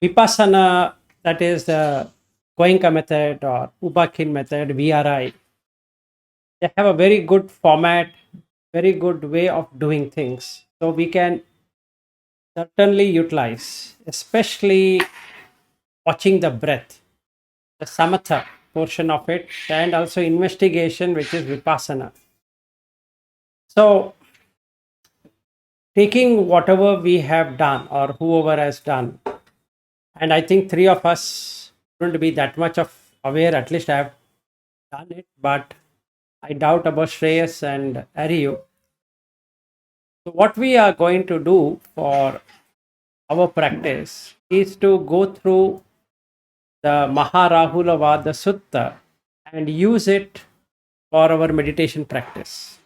Vipassana, that is the Goenka method or Ubakin method, VRI, they have a very good format, very good way of doing things. So we can certainly utilize, especially watching the breath, the samatha portion of it, and also investigation, which is Vipassana. So taking whatever we have done or whoever has done, and I think three of us don't be that much of aware, at least I have done it, but I doubt about Shreyas and Ariyu. So what we are going to do for our practice is to go through the Maharahulavada Sutta and use it for our meditation practice.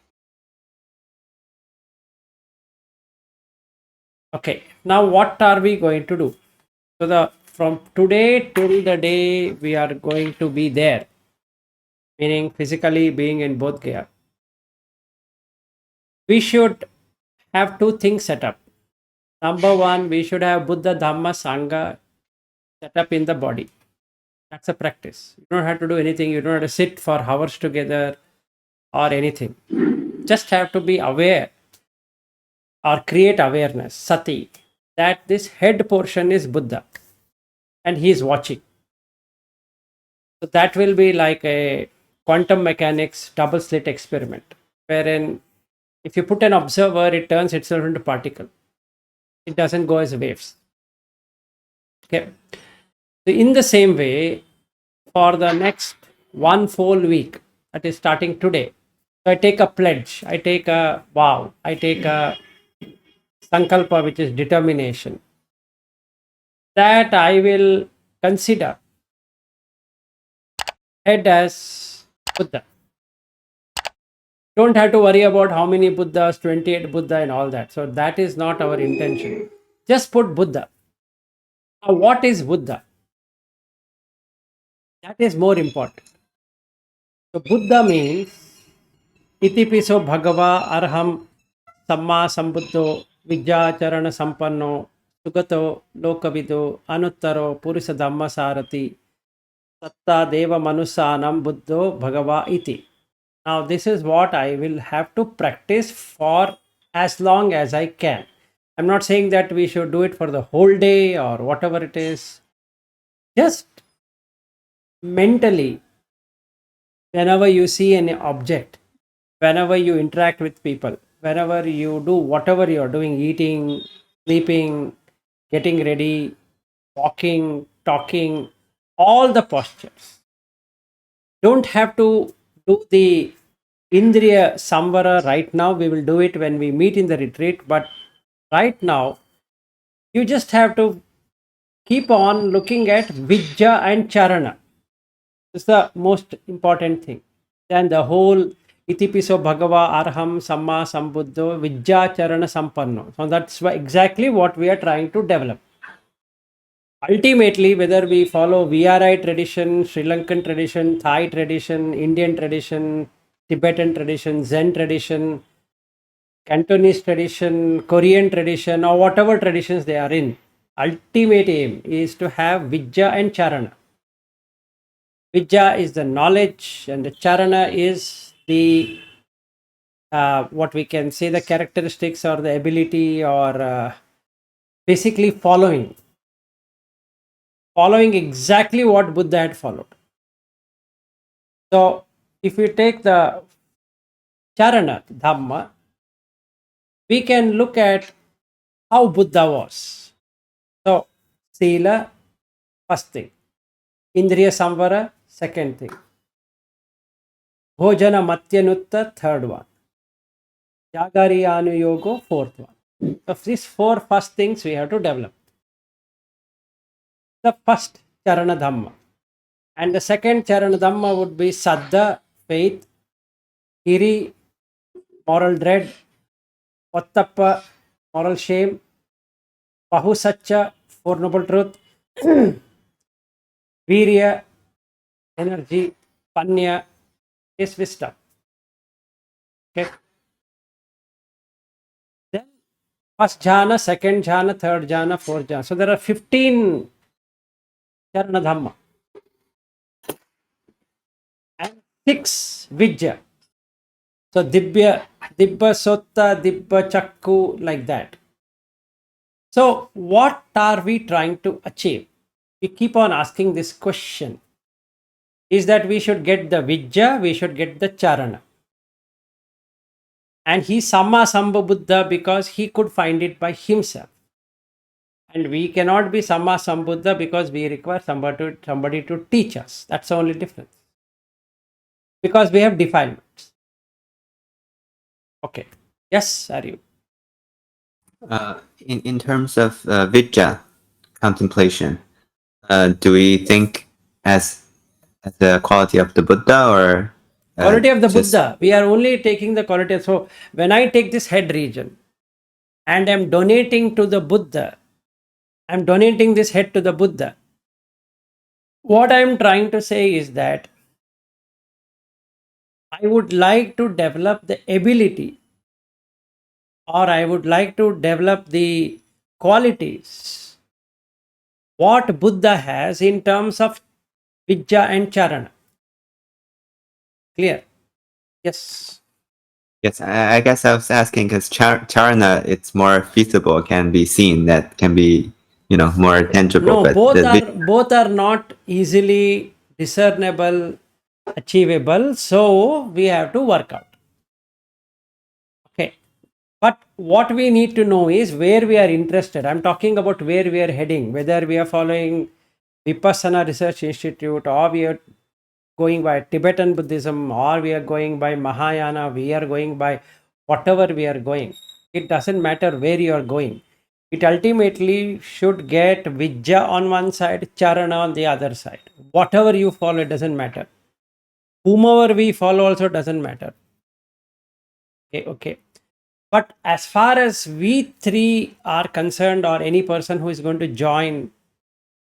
Okay, now what are we going to do? So the from today till the day we are going to be there, meaning physically being in Bodhgaya, we should have two things set up. Number one, we should have Buddha, Dhamma, Sangha set up in the body. That's a practice. You don't have to do anything. You don't have to sit for hours together or anything. Just have to be aware or create awareness, sati, that this head portion is Buddha and he is watching. So that will be like a quantum mechanics double slit experiment, wherein if you put an observer, it turns itself into particle. It doesn't go as waves. Okay. So in the same way, for the next one full week, that is starting today, so I take a pledge, I take a vow, I take a sankalpa, which is determination, that I will consider head as Buddha. Don't have to worry about how many Buddhas, 28 Buddha, and all that. So that is not our intention. Just put Buddha. Now, what is Buddha? That is more important. So Buddha means Itipiso Bhagava Arham Samma Sambuddho Vijacharana Sampanno Sugato Lokavido Anuttaro Purisa Dhamma Sarati Satta Deva Manusanam Buddho Bhagava Iti. Now, this is what I will have to practice for as long as I can. I'm not saying that we should do it for the whole day or whatever it is. Just mentally, whenever you see any object, whenever you interact with people, whenever you do whatever you're doing, eating, sleeping, getting ready, walking, talking, all the postures. Don't have to do the Indriya Samvara right now. We will do it when we meet in the retreat. But right now, you just have to keep on looking at Vijja and Charana. This is the most important thing. Then the whole Itipiso Bhagava Arham Samma Sambuddho Vijja Charana Sampanno. So that's exactly what we are trying to develop. Ultimately, whether we follow VRI tradition, Sri Lankan tradition, Thai tradition, Indian tradition, Tibetan tradition, Zen tradition, Cantonese tradition, Korean tradition, or whatever traditions they are in, ultimate aim is to have Vijja and Charana. Vijja is the knowledge, and the Charana is the what we can say the characteristics or the ability or basically following exactly what Buddha had followed. So, if we take the Charana Dhamma, we can look at how Buddha was. So, sila, first thing. Indriya Samvara, second thing. Bhojana Matyanutta, third one. Jagariyanu Yogo, fourth one. So, these four first things we have to develop. The first Charana Dhamma. And the second Charana Dhamma would be Saddha, faith, Hiri, moral dread, Ottappa, moral shame, Pahusaccha, four noble truth, Virya, energy, Panya is wisdom. Okay. Then first jhana, second jhana, third jhana, fourth jhana. So there are 15 Charana Dhamma. And 6, Vijja. So Dibya, Dibba Sotta, Dibba Chakku, like that. So what are we trying to achieve? We keep on asking this question. Is that we should get the Vijja, we should get the Charana. And he Samma Sambuddha because he could find it by himself. And we cannot be Samma Sambuddha because we require somebody to teach us. That's the only difference. Because we have defilements. Okay. Yes, are you? In terms of Vijja contemplation, do we think as the quality of the Buddha, or Quality of the just Buddha. We are only taking the quality. So when I take this head region and I'm donating to the Buddha, I'm donating this head to the Buddha. What I'm trying to say is that I would like to develop the ability, or I would like to develop the qualities what Buddha has in terms of Vijja and Charana. Clear? Yes. yes? I guess I was asking because Charana, it's more feasible, can be seen, that can be more tangible. No, But the both are not easily discernible, achievable. So we have to work out. Okay. But what we need to know is where we are interested. I'm talking about where we are heading, whether we are following Vipassana Research Institute, or we are going by Tibetan Buddhism, or we are going by Mahayana, we are going by whatever we are going. It doesn't matter where you are going. It ultimately should get Vijja on one side, Charana on the other side. Whatever you follow, it doesn't matter. Whomever we follow also doesn't matter. Okay. But as far as we three are concerned, or any person who is going to join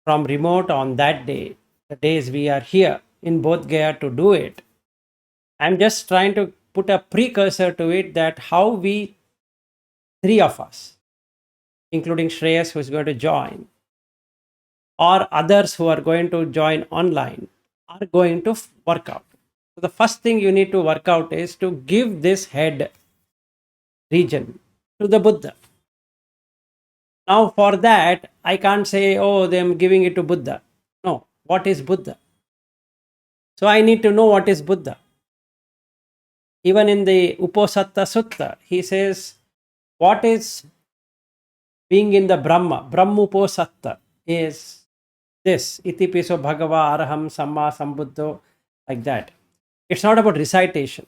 from remote on that day, the days we are here in Bodhgaya to do it, I'm just trying to put a precursor to it, that how we, three of us, including Shreyas who is going to join, or others who are going to join online, are going to work out. So the first thing you need to work out is to give this head region to the Buddha. Now, for that, I can't say, oh, I'm giving it to Buddha. No, what is Buddha? So I need to know what is Buddha. Even in the Uposatta Sutta, he says, what is being in the Brahma? Brahmuposatta is this. Itipiso Bhagava Araham Samma Sambuddho, like that. It's not about recitation.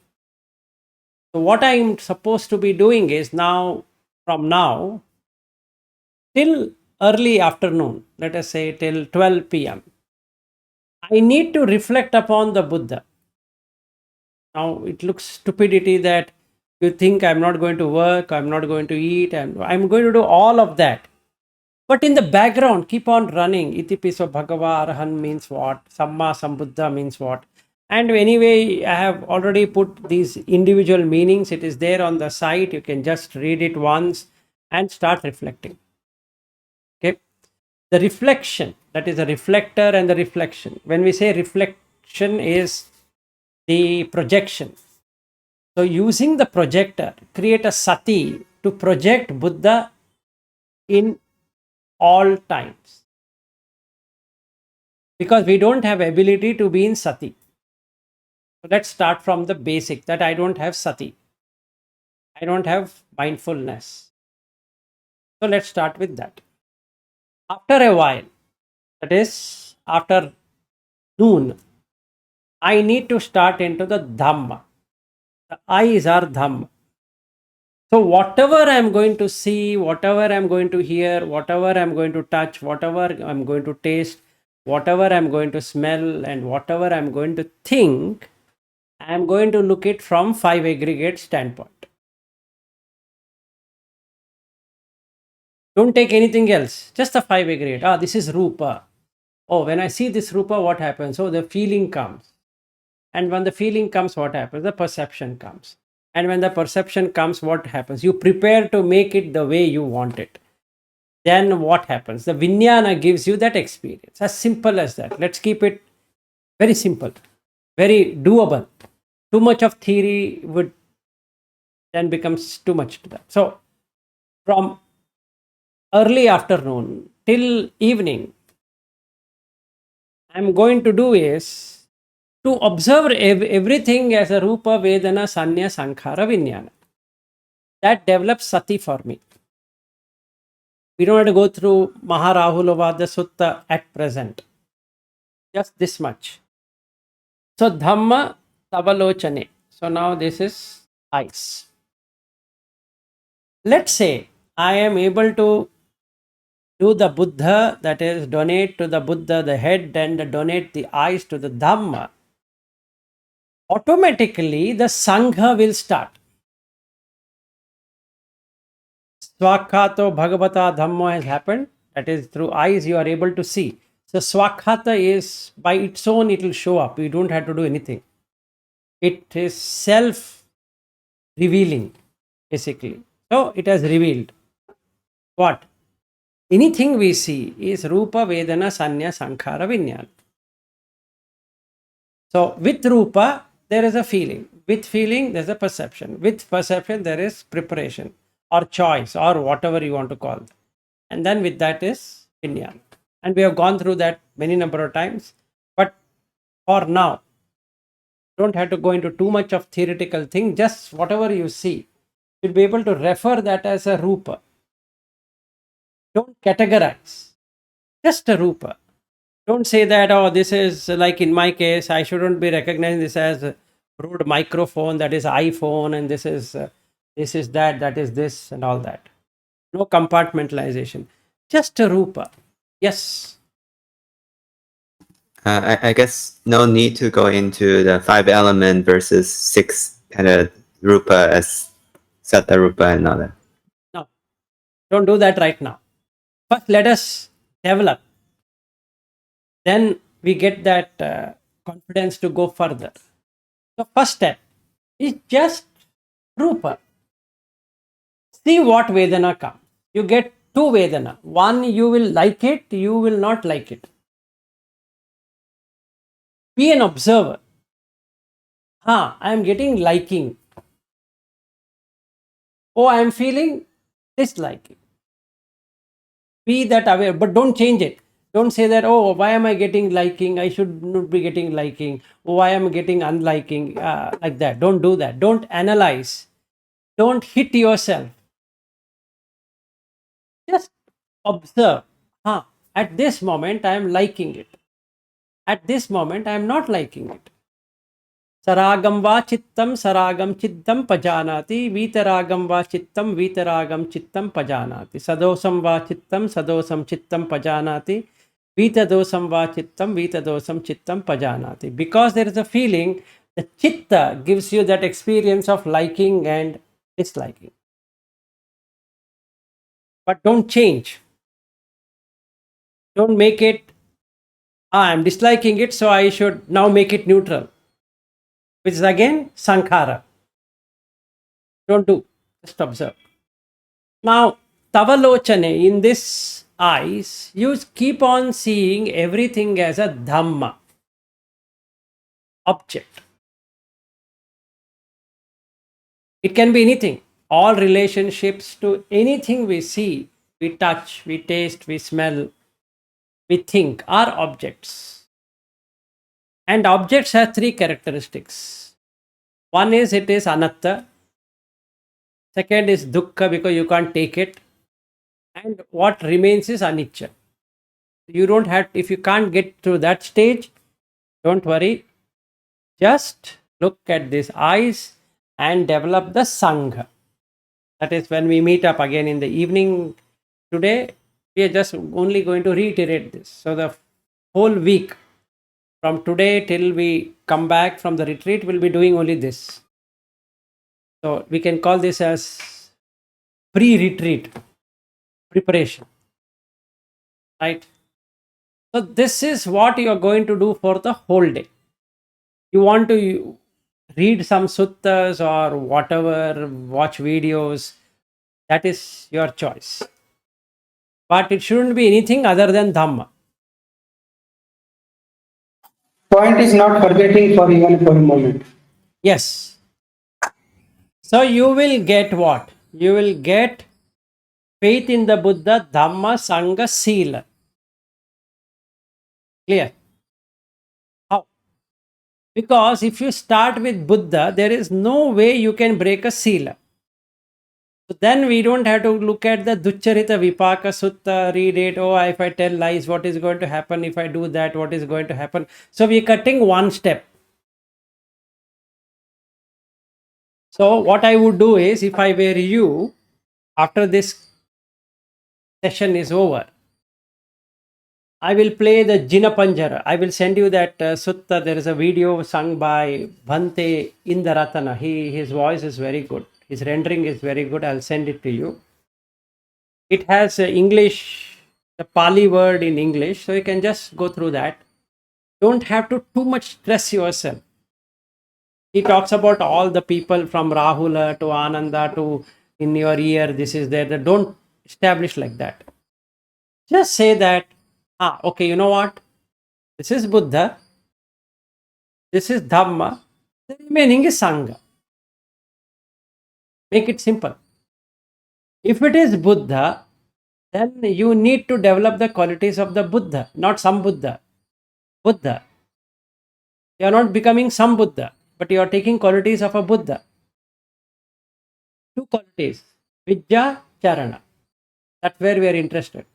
So what I'm supposed to be doing is now, from now till early afternoon, let us say till 12 p.m., I need to reflect upon the Buddha. Now it looks stupidity that you think I'm not going to work, I'm not going to eat, I'm going to do all of that. But in the background, keep on running. Itipiso Bhagava Arahan means what? Samma Sambuddha means what? And anyway, I have already put these individual meanings. It is there on the site. You can just read it once and start reflecting. Okay. The reflection, that is a reflector and the reflection. When we say reflection is the projection. So using the projector, create a sati to project Buddha in all times. Because we don't have ability to be in sati. So let's start from the basic, that I don't have sati. I don't have mindfulness. So let's start with that. After a while, that is after noon, I need to start into the Dhamma. The eyes are Dhamma. So whatever I'm going to see, whatever I'm going to hear, whatever I'm going to touch, whatever I'm going to taste, whatever I'm going to smell, and whatever I'm going to think, I'm going to look it from 5 aggregate standpoint. Don't take anything else, just the 5 aggregate. Ah, this is Rupa. Oh, when I see this Rupa, what happens? Oh, the feeling comes. And when the feeling comes, what happens? The perception comes. And when the perception comes, what happens? You prepare to make it the way you want it. then what happens? The Vijnana gives you that experience. As simple as that. Let's keep it very simple, very doable. Too much of theory would then becomes too much to that. So from early afternoon till evening, I'm going to do is to observe everything as a Rupa, Vedana, Sanya, Sankhara, Vijnana. That develops Sati for me. We don't have to go through Maharahulavada Sutta at present. Just this much. So Dhamma Tavalochane. So now this is eyes. Let's say I am able to do the Buddha, that is, donate to the Buddha the head and donate the eyes to the Dhamma. Automatically, the Sangha will start. Swakhato Bhagavata Dhamma has happened. That is, through eyes you are able to see. So Swakhata is by its own, it will show up. You don't have to do anything. It is self revealing, basically. So it has revealed. What? Anything we see is Rupa, Vedana, Sanya, Sankhara, Vijnana. So with Rupa, there is a feeling. With feeling, there's a perception. With perception, there is preparation or choice or whatever you want to call it. And then with that is Vijnana. And we have gone through that many number of times. But for now, don't have to go into too much of theoretical thing. Just whatever you see, you'll be able to refer that as a Rupa. Don't categorize. Just a Rupa. Don't say that, oh, this is like in my case, I shouldn't be recognizing this as a Rode microphone, that is iPhone, and this is that is this, and all that. No compartmentalization. Just a Rupa. Yes. I guess no need to go into the 5 element versus 6 kind of rupa as Satta Rupa and all that. No, don't do that right now. First, let us develop. Then we get that confidence to go further. The first step is just Rupa. See what Vedana comes. You get two Vedana. One, you will like it, you will not like it. Be an observer. I am getting liking. Oh, I am feeling disliking. Be that aware, but don't change it. Don't say that, oh, why am I getting liking? I should not be getting liking. Oh, why am I getting unliking? Like that. Don't do that. Don't analyze. Don't hit yourself. Just observe. At this moment, I am liking it. At this moment, I am not liking it. Saragam va chittam saragam chittam pajanati, vitaragam va chittam vitaragam chittam pajanati, sadosam va chittam sadosam chittam pajanati, vitadosam va chittam vitadosam chittam pajanati. Because there is a feeling, the chitta gives you that experience of liking and disliking. But don't change. Don't make it, I'm disliking it, so I should now make it neutral, which is again sankhara. Don't do, just observe. Now, Tavalochane, in this eyes, you keep on seeing everything as a Dhamma, object. It can be anything. All relationships to anything we see, we touch, we taste, we smell, we think are objects. And objects have three characteristics. One is it is anatta. Second is dukkha, because you can't take it. And what remains is anicca. You don't have, if you can't get to that stage, don't worry. Just look at these eyes and develop the Sangha. That is when we meet up again in the evening today. We are just only going to reiterate this. So the whole week from today till we come back from the retreat, we'll be doing only this. So we can call this as pre-retreat preparation. Right? So this is what you are going to do for the whole day. You want to read some suttas or whatever, watch videos, that is your choice. but it shouldn't be anything other than Dhamma. Point is not forgetting for even for a moment. Yes. So you will get what? You will get faith in the Buddha, Dhamma, Sangha, sila. Clear? How? Because if you start with Buddha, there is no way you can break a sila. So then we don't have to look at the Duccharita Vipaka Sutta, read it. Oh, if I tell lies, what is going to happen? If I do that, what is going to happen? So we're cutting one step. So what I would do is, if I were you, after this session is over, I will play the Jinapanjara. I will send you that sutta. There is a video sung by Bhante Indaratana. His voice is very good. His rendering is very good. I'll send it to you. It has English, the Pali word in English, so you can just go through that. Don't have to too much stress yourself. He talks about all the people from Rahula to Ananda to in your ear, this is there. Don't establish like that. Just say that, okay, you know what? This is Buddha, this is Dhamma, the remaining is Sangha. Make it simple. If it is Buddha, then you need to develop the qualities of the Buddha, not some Buddha. Buddha. You are not becoming some Buddha, but you are taking qualities of a Buddha. Two qualities, Vidya, Charana. That's where we are interested.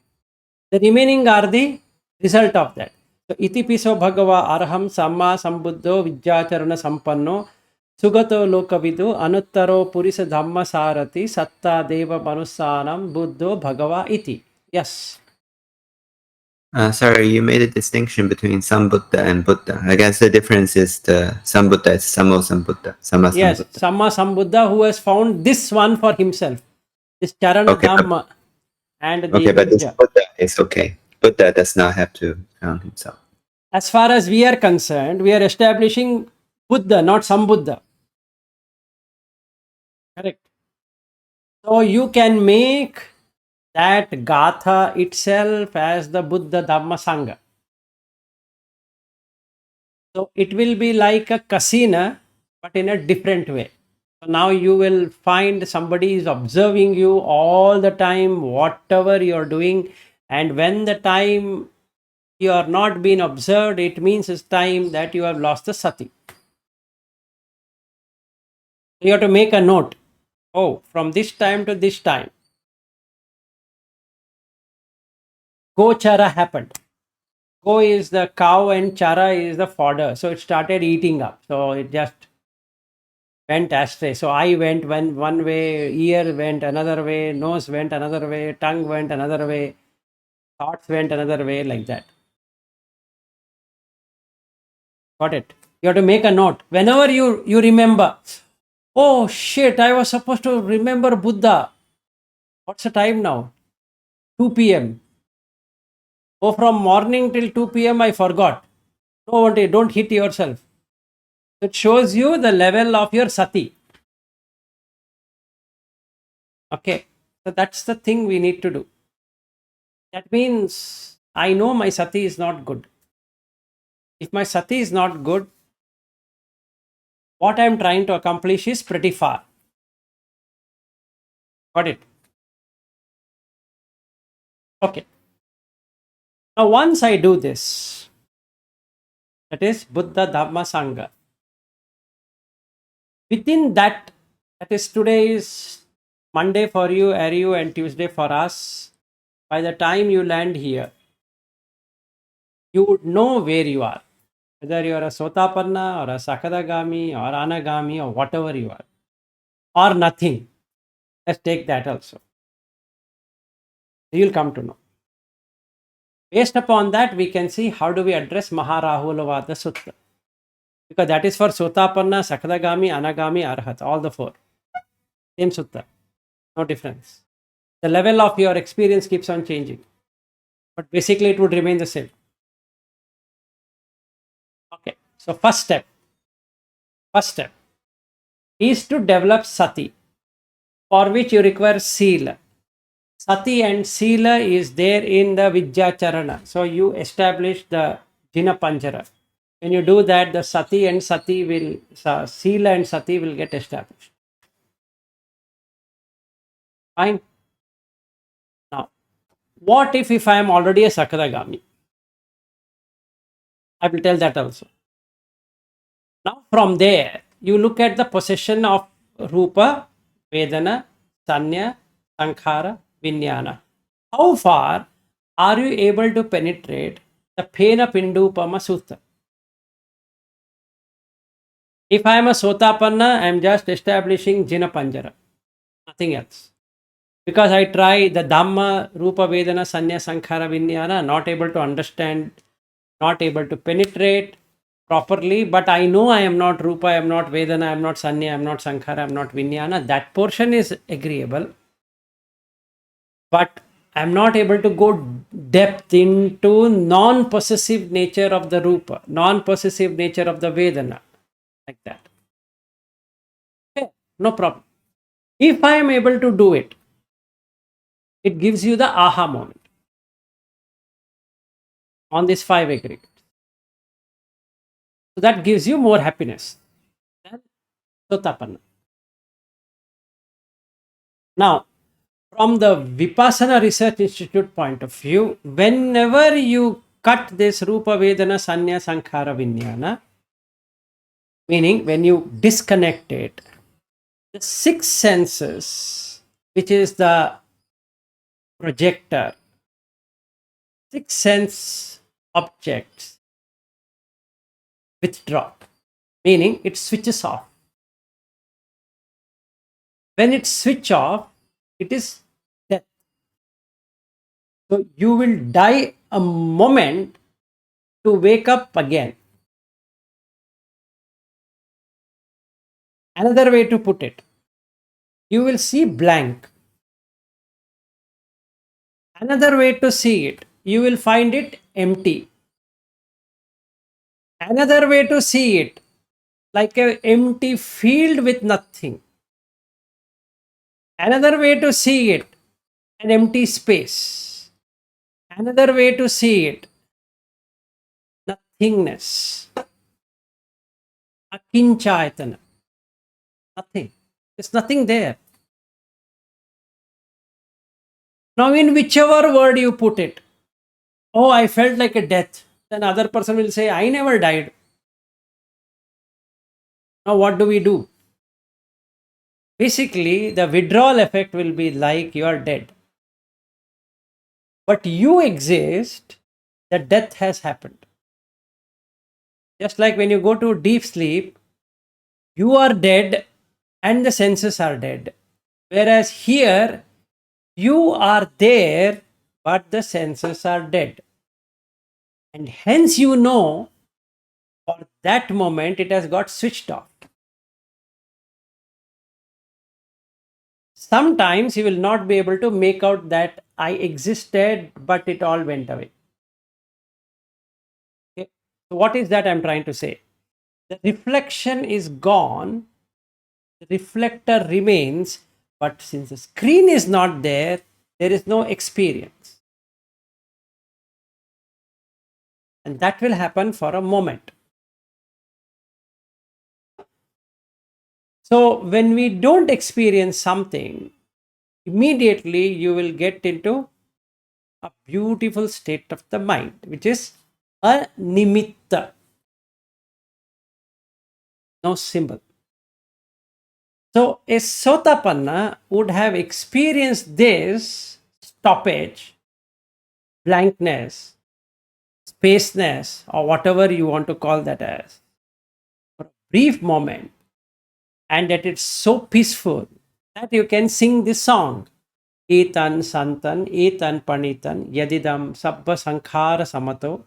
The remaining are the result of that. So, iti piso bhagava arham samma sambuddho vidyacharana sampanno sugato lokavidu anuttaro purisa dhamma sarati satta deva manusanam buddho bhagava iti. Yes. Sorry, you made a distinction between Sambuddha and Buddha. I guess the difference is the Sambuddha is Samo Sambuddha. Sama Yes, Sambuddha. Samma Sambuddha who has found this one for himself, this Charana Okay, Dhamma and the okay, but this Vidya. Buddha is okay. Buddha does not have to count himself. As far as we are concerned, we are establishing Buddha, not some Buddha. Correct. So you can make that gatha itself as the Buddha Dhamma Sangha. So it will be like a kasina, but in a different way. So now you will find somebody is observing you all the time, whatever you are doing. And when the time you are not being observed, it means it's time that you have lost the sati. You have to make a note. Oh, from this time to this time, Gochara happened. Go is the cow and chara is the fodder. So it started eating up. So it just went astray. So I went one way, ear went another way, nose went another way, tongue went another way, thoughts went another way, like that. Got it? You have to make a note. Whenever you remember, oh shit, I was supposed to remember Buddha. What's the time now? 2 p.m. Oh, from morning till 2 p.m. I forgot. No, don't hit yourself. It shows you the level of your sati. Okay. So that's the thing we need to do. That means I know my sati is not good. If my sati is not good, what I'm trying to accomplish is pretty far. Got it? Okay. Now, once I do this, that is Buddha Dhamma Sangha. Within that, that is today is Monday for you, Ariu, and Tuesday for us. By the time you land here, you would know where you are. Whether you are a Sotapanna or a Sakadagami or Anagami or whatever you are, or nothing. Let's take that also. You'll come to know. Based upon that, we can see how do we address Maharahulavada Sutta. Because that is for Sotapanna, Sakadagami, Anagami, Arhat, all the four. Same Sutta. No difference. The level of your experience keeps on changing. But basically, it would remain the same. Okay. So, first step is to develop sati, for which you require sila. Sati and sila is there in the Vidyacharana. So you establish the Jinapanjara. When you do that, the sila and sati will get established. Fine. Now, what if I am already a Sakadagami? I will tell that also. Now, from there, you look at the possession of Rupa, Vedana, Sanya, Sankhara, Vijnana. How far are you able to penetrate the Phena Pindupama Sutta? If I am a Sotapanna, I am just establishing Jinapanjara, nothing else. Because I try the Dhamma, Rupa, Vedana, Sanya, Sankhara, Vijnana, not able to understand, not able to penetrate properly, but I know I am not Rupa, I am not Vedana, I am not Sanya, I am not Sankhara, I am not Vijnana. That portion is agreeable, but I am not able to go depth into non-possessive nature of the Rupa, non-possessive nature of the Vedana, like that. Okay, no problem. If I am able to do it, it gives you the aha moment on these 5 aggregates. So that gives you more happiness than Sotapanna. Now, from the Vipassana Research Institute point of view, whenever you cut this Rupa, Vedana, Sanya, Sankhara, Vijnana, meaning when you disconnect it, the 6 senses, which is the projector, 6 sense objects withdraw, meaning it switches off. When it switch off, it is death. So you will die a moment to wake up again. Another way to put it, you will see blank. Another way to see it, you will find it empty. Another way to see it, like an empty field with nothing. Another way to see it, an empty space. Another way to see it, nothingness. Akinchayatana. Nothing. There's nothing there. Now, in whichever word you put it, oh, I felt like a death, then other person will say, I never died. Now, what do we do? Basically, the withdrawal effect will be like you are dead. But you exist, the death has happened. Just like when you go to deep sleep, you are dead and the senses are dead. Whereas here, you are there, but the senses are dead. And hence, you know, for that moment, it has got switched off. Sometimes you will not be able to make out that I existed, but it all went away. Okay. So, what is that I'm trying to say? The reflection is gone, the reflector remains, but since the screen is not there, there is no experience. And that will happen for a moment. So, when we don't experience something, immediately you will get into a beautiful state of the mind, which is a nimitta, no symbol. So, a Sotapanna would have experienced this stoppage, blankness, spaceness, or whatever you want to call that as, for a brief moment, and that it's so peaceful that you can sing this song. Etan santan, etan panitan, yadidam sabba sankhara samato,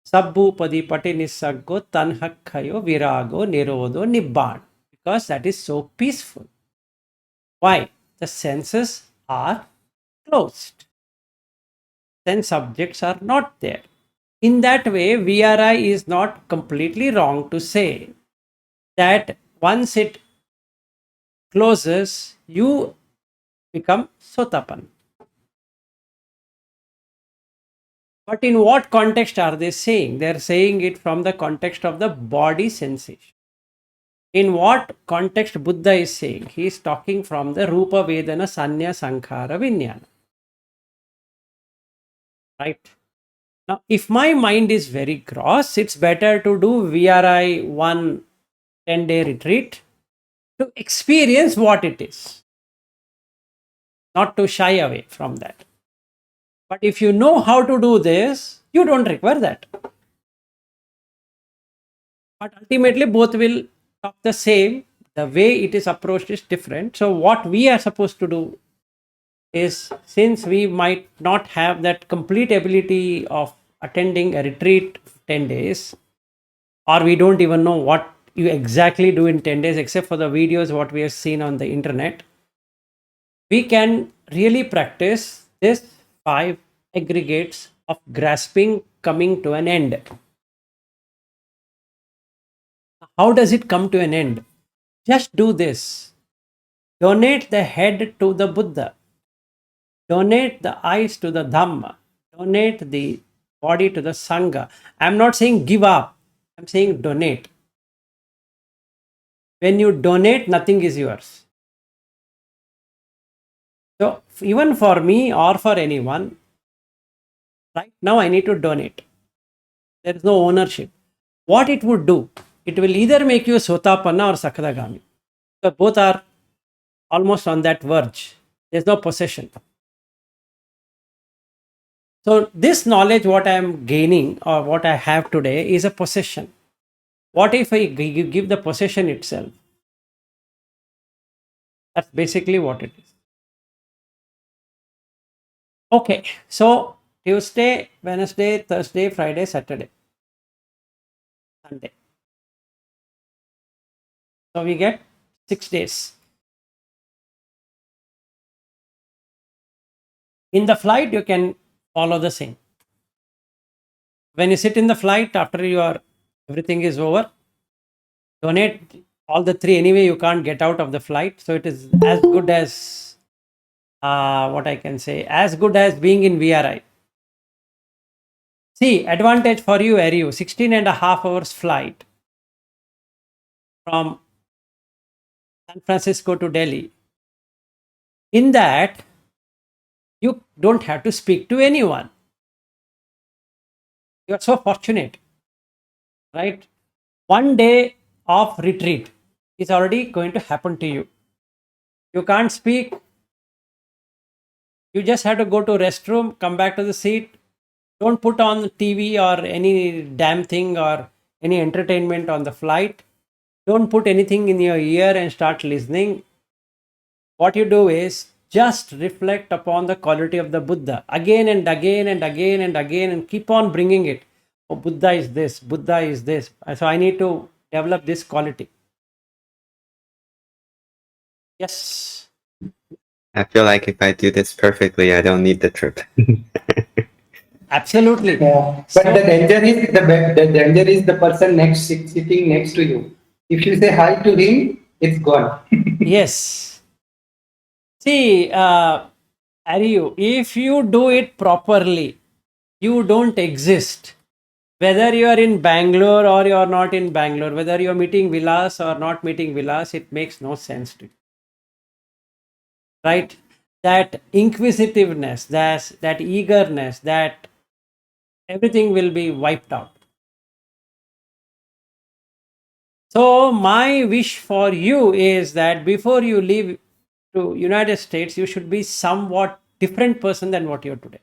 sabbu padipati nisaggo tanhakhayo virago nirodo nibbana. Because that is so peaceful. Why? The senses are closed. Sense objects are not there. In that way, VRI is not completely wrong to say that once it closes, you become Sotapan. But in what context are they saying? They're saying it from the context of the body sensation. In what context Buddha is saying? He is talking from the Rupa Vedana Sanya Sankhara Vijnana. Right? Now, if my mind is very gross, it's better to do VRI 1 10-day retreat to experience what it is, not to shy away from that. But if you know how to do this, you don't require that. But ultimately, both will talk the same. The way it is approached is different. So, what we are supposed to do is, since we might not have that complete ability of attending a retreat 10 days, or we don't even know what you exactly do in 10 days, except for the videos what we have seen on the internet, we can really practice this 5 aggregates of grasping coming to an end. How does it come to an end? Just do this. Donate the head to the Buddha. Donate the eyes to the Dhamma. Donate the body to the Sangha. I'm not saying give up. I'm saying donate. When you donate, nothing is yours. So even for me or for anyone, right now I need to donate. There is no ownership. What it would do, it will either make you Sotapanna or Sakadagami. So both are almost on that verge. There's no possession. So this knowledge, what I am gaining or what I have today, is a possession. What if I give the possession itself? That's basically what it is. Okay, so Tuesday, Wednesday, Thursday, Friday, Saturday, Sunday. So we get 6 days. In the flight, you can follow the same. When you sit in the flight, after everything is over, donate all the 3. Anyway, you can't get out of the flight. So it is as good as, what I can say, as good as being in VRI. See, advantage for you, Ariu, 16.5 hours flight from San Francisco to Delhi. In that, you don't have to speak to anyone. You are so fortunate, right? 1 day of retreat is already going to happen to you. You can't speak. You just have to go to restroom, come back to the seat. Don't put on TV or any damn thing or any entertainment on the flight. Don't put anything in your ear and start listening. What you do is just reflect upon the quality of the Buddha again and again and again and again, and keep on bringing it. Oh, Buddha is this, Buddha is this. So I need to develop this quality. Yes. I feel like if I do this perfectly, I don't need the trip. Absolutely. Yeah. But So, the danger is the person sitting next to you. If you say hi to him, it's gone. yes. See, Ariu, if you do it properly, you don't exist. Whether you are in Bangalore or you are not in Bangalore, whether you are meeting Vilas or not meeting Vilas, it makes no sense to you. Right? That inquisitiveness, that eagerness, that everything will be wiped out. So my wish for you is that before you leave to United States, you should be somewhat different person than what you're today.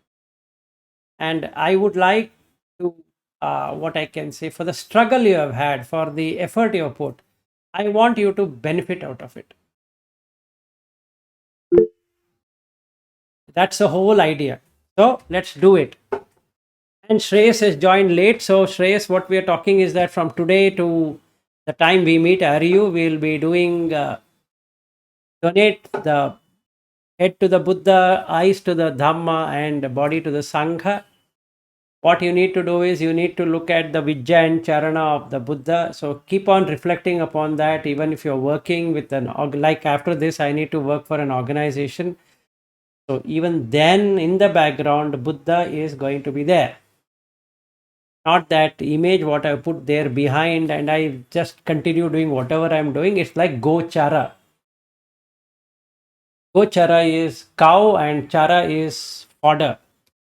And I would like to, what I can say, for the struggle you have had, for the effort you have put, I want you to benefit out of it. That's the whole idea. So let's do it. And Shreyas has joined late. So Shreyas, what we are talking is that from today to the time we meet Ariu, we'll be doing donate the head to the Buddha, eyes to the Dhamma, and body to the Sangha. What you need to do is you need to look at the Vijja and Charana of the Buddha. So keep on reflecting upon that, even if you're working with like after this, I need to work for an organization. So even then, in the background, Buddha is going to be there. not that image what I put there behind and I just continue doing whatever I'm doing. It's like gochara. Gochara is cow and chara is fodder.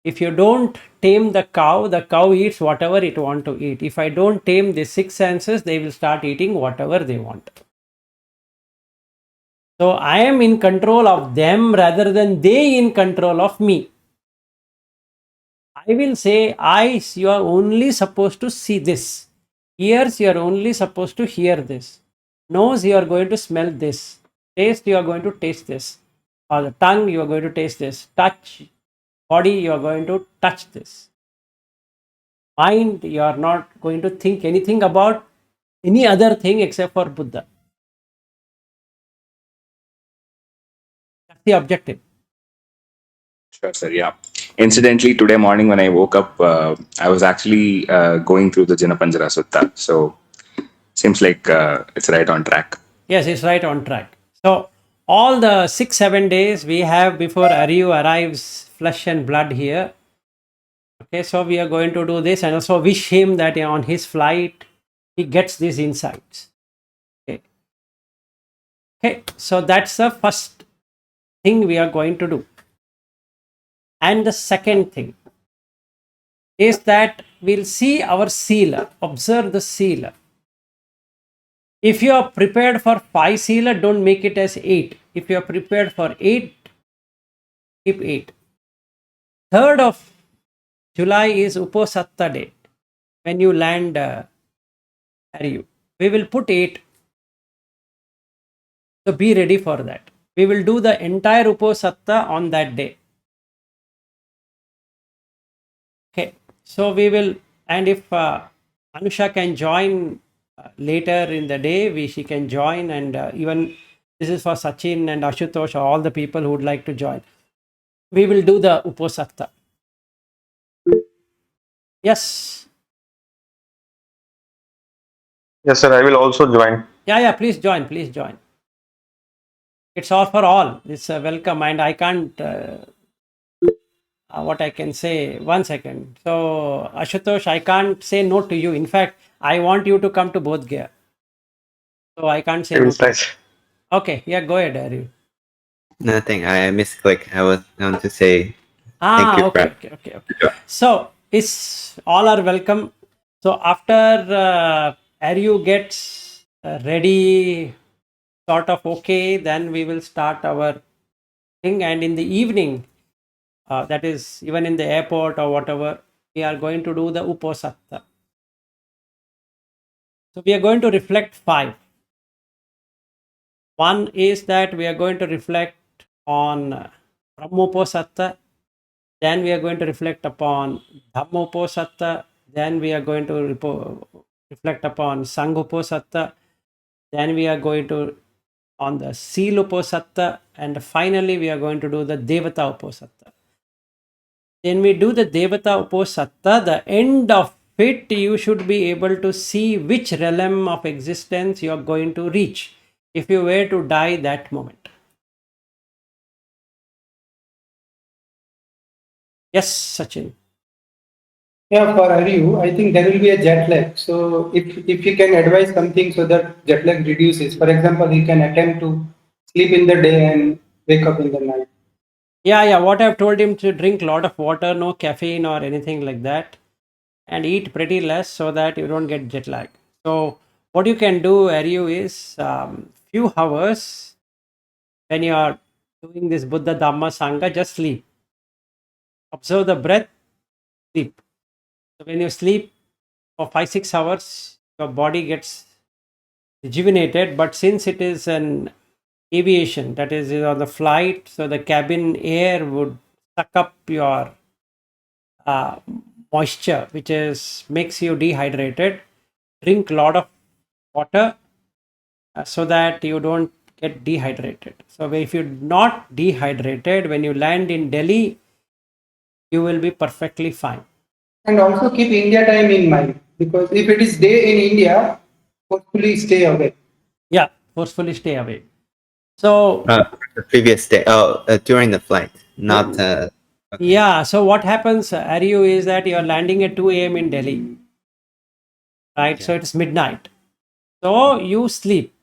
If you don't tame the cow eats whatever it want to eat. If I don't tame the six senses, they will start eating whatever they want. So I am in control of them rather than they in control of me. I will say, eyes, you are only supposed to see this. Ears, you are only supposed to hear this. Nose, you are going to smell this. Taste, you are going to taste this. Or the tongue, you are going to taste this. Touch, body, you are going to touch this. Mind, you are not going to think anything about any other thing except for Buddha. That's the objective. Sure, sir. Yeah. Incidentally, today morning when I woke up, I was actually going through the Jinapanjara Sutta. So seems like it's right on track. Yes, it's right on track. So all the 6-7 days we have before Aryu arrives flesh and blood here. Okay, so we are going to do this and also wish him that on his flight he gets these insights. Okay. Okay, so that's the first thing we are going to do. And the second thing is that we'll see our sila, observe the sila. If you are prepared for 5 sila, don't make it as 8. If you are prepared for 8, keep 8. 3rd of July is Uposatta day. When you land Aryu, we will put 8. So be ready for that. We will do the entire Uposatta on that day. Okay, so we will, and if Anusha can join later in the day, she can join, and even this is for Sachin and Ashutosh, all the people who would like to join. We will do the Uposatta. Yes. Yes, sir. I will also join. Yeah, please join, please join. It's all for all. It's a welcome, and I can't, what I can say, 1 second. So, Ashutosh, I can't say no to you. In fact, I want you to come to Bodhgaya. So, I can't say I no will to try. you. Okay, yeah, go ahead, Aryu. Nothing. I misclick. I want to say thank you Okay. So, it's all are welcome. So, after Aryu gets ready, sort of okay, then we will start our thing. And in the evening, that is even in the airport or whatever, we are going to do the Uposatta. So we are going to reflect 5. One is that we are going to reflect on Brahmoposatta, then we are going to reflect upon Dhammoposatta, then we are going to reflect upon Sanghoposatta, then we are going to on the Siluposatta, and finally we are going to do the Devata Uposatta. When we do the Devata Uposatta, the end of it, you should be able to see which realm of existence you are going to reach if you were to die that moment. Yes, Sachin. Yeah, for Aryu, I think there will be a jet lag. So if you can advise something so that jet lag reduces, for example, he can attempt to sleep in the day and wake up in the night. Yeah. What I've told him to drink a lot of water, no caffeine or anything like that, and eat pretty less so that you don't get jet lag. So what you can do, Aryu, is few hours when you are doing this Buddha Dhamma Sangha, just sleep. Observe the breath, sleep. So when you sleep for 5-6 hours, your body gets rejuvenated. But since it is an aviation, that is on the flight, so the cabin air would suck up your moisture, which is makes you dehydrated. Drink a lot of water so that you don't get dehydrated. So if you're not dehydrated, when you land in Delhi, you will be perfectly fine. And also keep India time in mind, because if it is day in India, hopefully stay away. Yeah, forcefully stay away. So the previous day. During the flight, not. Okay. yeah, so what happens, Aryu, is that you're landing at 2 a.m. in Delhi. right? Yeah. So it's midnight. So you sleep.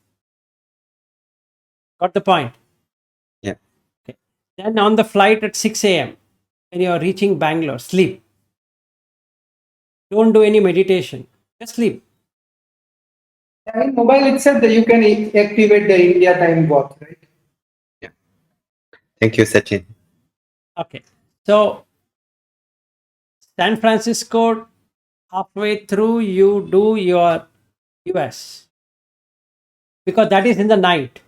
Got the point? Yeah. Okay. Then on the flight at 6 a.m., when you are reaching Bangalore, sleep. Don't do any meditation. Just sleep. In mobile itself, you can activate the India time watch, right? Yeah. Thank you, Sachin. Okay. So San Francisco, halfway through, you do your US because that is in the night.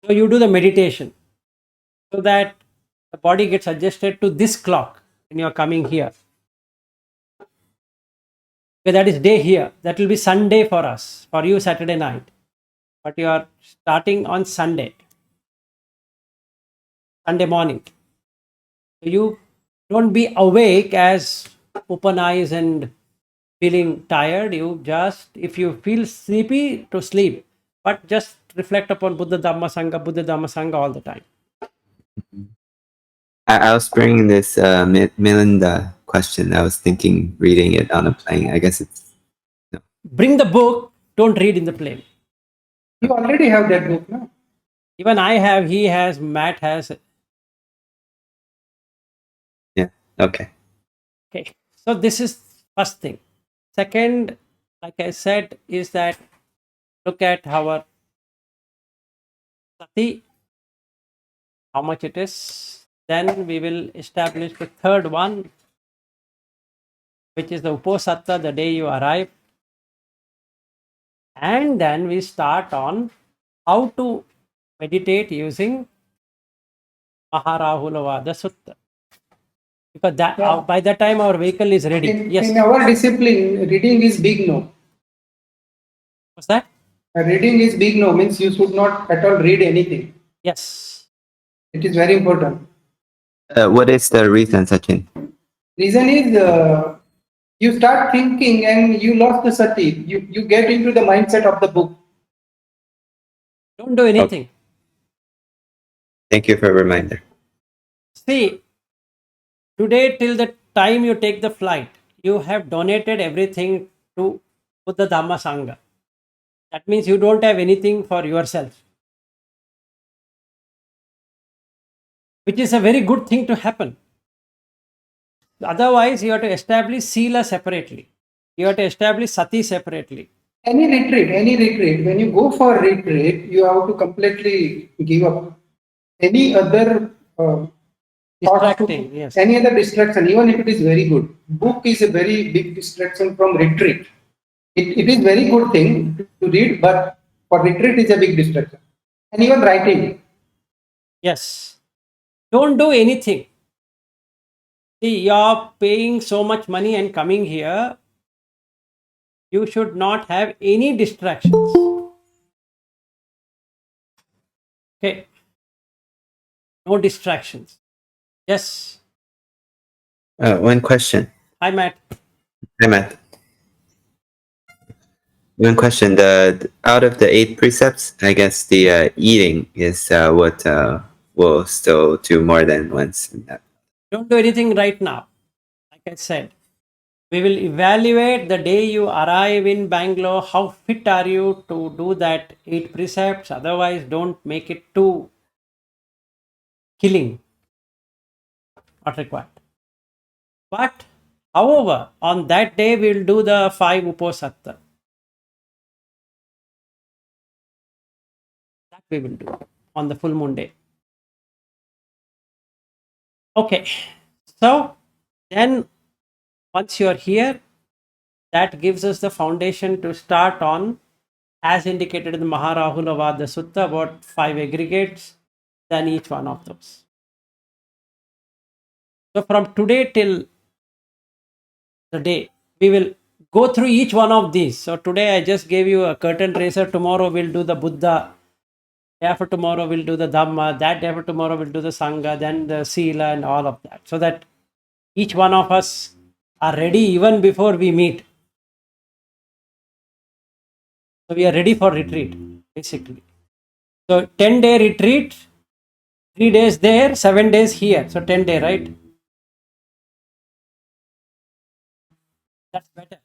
So you do the meditation so that the body gets adjusted to this clock when you are coming here. Okay, that is day here. That will be Sunday for us, for you Saturday night. But you are starting on Sunday morning. So you don't be awake as open eyes and feeling tired. You just, if you feel sleepy, to sleep. But just reflect upon Buddha Dhamma Sangha all the time. I was bringing this Melinda question. I was thinking reading it on a plane. I guess it's Bring the book, don't read in the plane. You already have that book, no? Even I have, he has, Matt has. yeah. Okay. Okay. So this is first thing. Second, like I said, is that look at our sati, how much it is. Then we will establish the third one, which is the uposatta, the day you arrive. And then we start on how to meditate using Maharahula Sutta. Because that Yeah. by that time our vehicle is ready. In Yes. our discipline, reading is big no. What's that? Reading is big no, means you should not at all read anything. Yes. It is very important. What is the reason, Sachin? Reason is you start thinking and you lost the sati. You get into the mindset of the book. Don't do anything. Thank you for a reminder. See, today till the time you take the flight, you have donated everything to Buddha Dhamma Sangha. That means you don't have anything for yourself, which is a very good thing to happen. Otherwise, you have to establish sila separately. You have to establish sati separately. Any retreat, when you go for retreat, you have to completely give up any other thoughts Distracting, yes. any other distraction, even if it is very good. Book is a very big distraction from retreat. It is very good thing to read, but for retreat is a big distraction. And even writing. Yes. Don't do anything. See, you're paying so much money and coming here, you should not have any distractions. Okay. No distractions. Yes. One question. Hi, Matt. Hi, Matt. One question. The out of the 8 precepts, I guess the eating is what will still do more than once. Don't do anything right now. Like I said, we will evaluate the day you arrive in Bangalore. How fit are you to do that 8 precepts? Otherwise, don't make it too killing. Not required. But, however, on that day, we will do the 5 uposatta. That we will do on the full moon day. Okay. So, then once you are here, that gives us the foundation to start on, as indicated in the Maharahula Vada Sutta, about 5 aggregates, then each one of those. So from today till the day, we will go through each one of these. So today I just gave you a curtain raiser. Tomorrow we'll do the Buddha. Day after tomorrow we'll do the Dhamma. That day after tomorrow we'll do the Sangha, then the Sila and all of that. So that each one of us are ready even before we meet. So we are ready for retreat, basically. So 10-day retreat, 3 days there, 7 days here. So 10-day, right? That's better.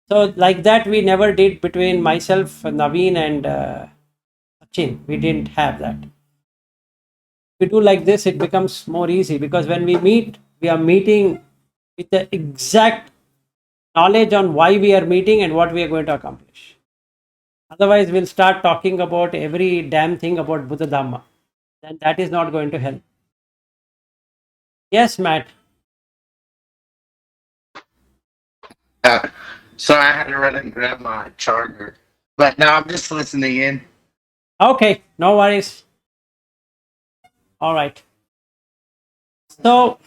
So like that, we never did between myself, Naveen, and Sachin. We didn't have that. If we do like this, it becomes more easy because when we meet, we are meeting with the exact knowledge on why we are meeting and what we are going to accomplish. Otherwise, we'll start talking about every damn thing about Buddha Dhamma. Then that is not going to help. Yes, Matt. Uh, so I had to run and grab my charger. But now I'm just listening in. Okay, no worries. All right. So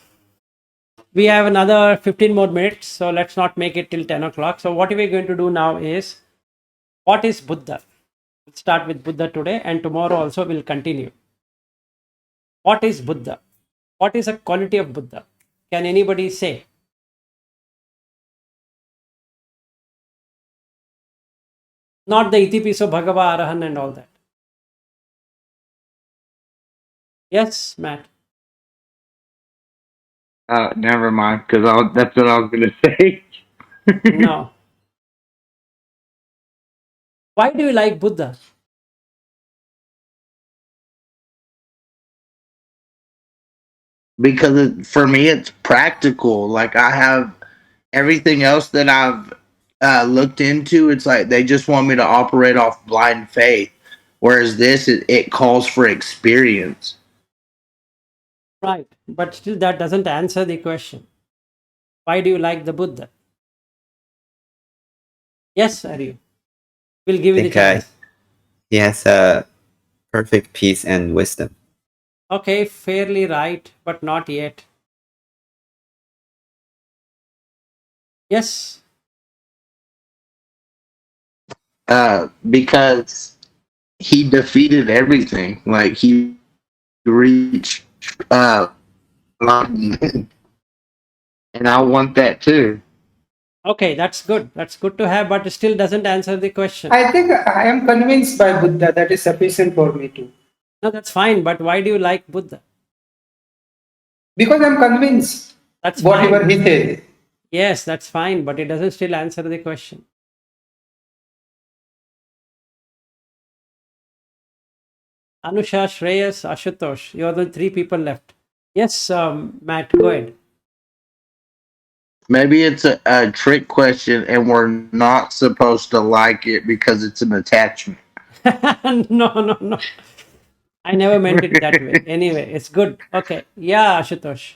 we have another 15 more minutes. So let's not make it till 10 o'clock. So what we're going to do now is, what is Buddha? We'll start with Buddha today, and tomorrow also we'll continue. What is Buddha? What is a quality of Buddha? Can anybody say? Not the Itipiso Bhagava Arahan and all that. Yes, Matt. Never mind, because that's what I was going to say. No. Why do you like Buddha? Because for me, it's practical. Like, I have everything else that I've looked into. It's like they just want me to operate off blind faith. Whereas this, it calls for experience. Right. But still, that doesn't answer the question. Why do you like the Buddha? Yes, Aryu. We'll give you the think chance. he has perfect peace and wisdom. Okay, fairly right, but not yet. Yes. Because he defeated everything. Like, he reached enlightenment. And I want that too. Okay, that's good. That's good to have, but it still doesn't answer the question. I think I am convinced by Buddha. That is sufficient for me too. No, that's fine, but why do you like Buddha? Because I'm convinced That's whatever fine. he says. Yes, that's fine, but it doesn't still answer the question. Anusha, Shreyas, Ashutosh, you are the three people left. Yes, Matt, go ahead. Maybe it's a trick question and we're not supposed to like it because it's an attachment. No, no, no. I never meant it that way. Anyway, it's good. Okay. Yeah, Ashutosh.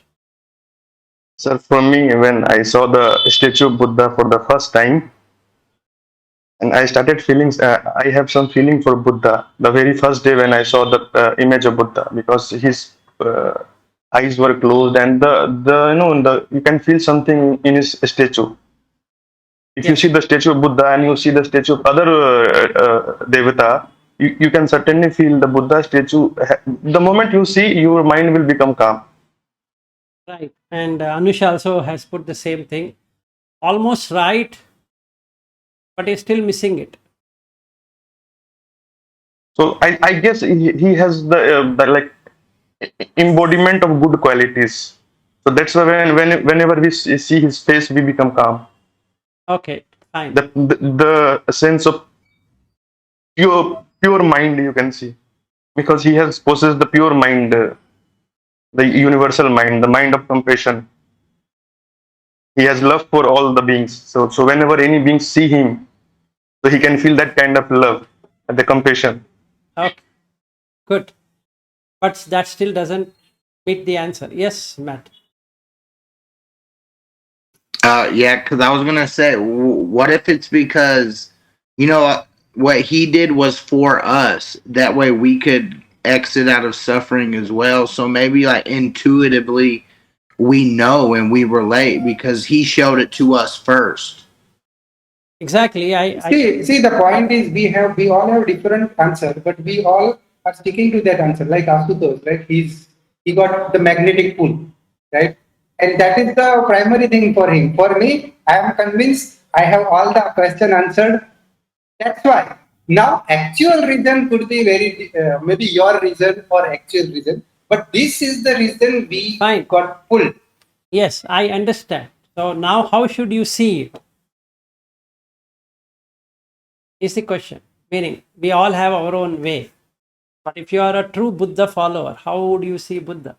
Sir, for me, when I saw the statue of Buddha for the first time, and I started feeling, I have some feeling for Buddha the very first day when I saw the image of Buddha, because his eyes were closed, and you can feel something in his statue. If you see Yes. the statue of Buddha and you see the statue of other devata, you can certainly feel the Buddha statue. The moment you see, your mind will become calm. Right. And Anusha also has put the same thing. Almost right, but is still missing it. So I guess he has the like embodiment of good qualities. So that's why whenever we see his face, we become calm. Okay, fine. The sense of pure mind, you can see, because he has possessed the pure mind, the universal mind, the mind of compassion. He has love for all the beings. So whenever any beings see him, so he can feel that kind of love and the compassion. Okay, good. But that still doesn't meet the answer. Yes, Matt. Yeah, because I was gonna say, what if it's because you know what he did was for us. That way we could exit out of suffering as well. So maybe like intuitively we know and we relate because he showed it to us first. Exactly. See, the point is we all have different answer, but we all are sticking to that answer. Like Asutosh, right? He got the magnetic pull, right? And that is the primary thing for him. For me, I am convinced I have all the question answered. That's why. Now, actual reason could be very maybe your reason or actual reason, but this is the reason we fine. got pulled. Yes, I understand. So now how should you see it? is the question. Meaning, we all have our own way. But if you are a true Buddha follower, how would you see Buddha?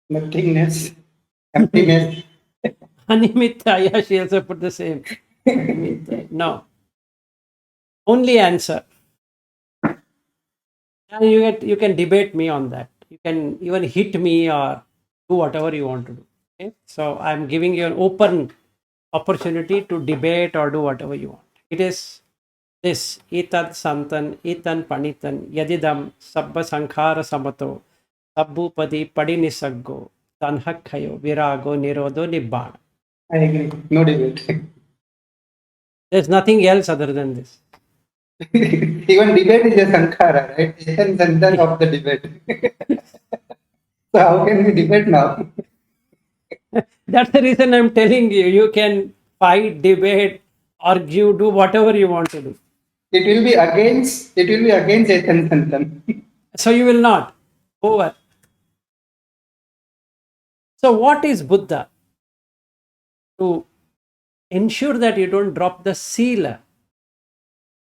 Nothingness, emptiness. Animitta, yeah, she also put the same. Animitta. No. Only answer. And you can debate me on that. You can even hit me or do whatever you want to do. Okay? So I'm giving you an open opportunity to debate or do whatever you want. It is this etad santan, etan panitan, yadidam, sabba sankhara samato, sabbupadi padinisaggo, tanhakhayo, virago, nirodo, nibbana. I agree. No debate. There's nothing else other than this. Even debate is a sankhara, right? Essence and then of the debate. So how can we debate now? That's the reason I'm telling you, you can fight, debate, argue, do whatever you want to do. It will be against essence and then. So you will not. Over. So what is Buddha? To ensure that you don't drop the sila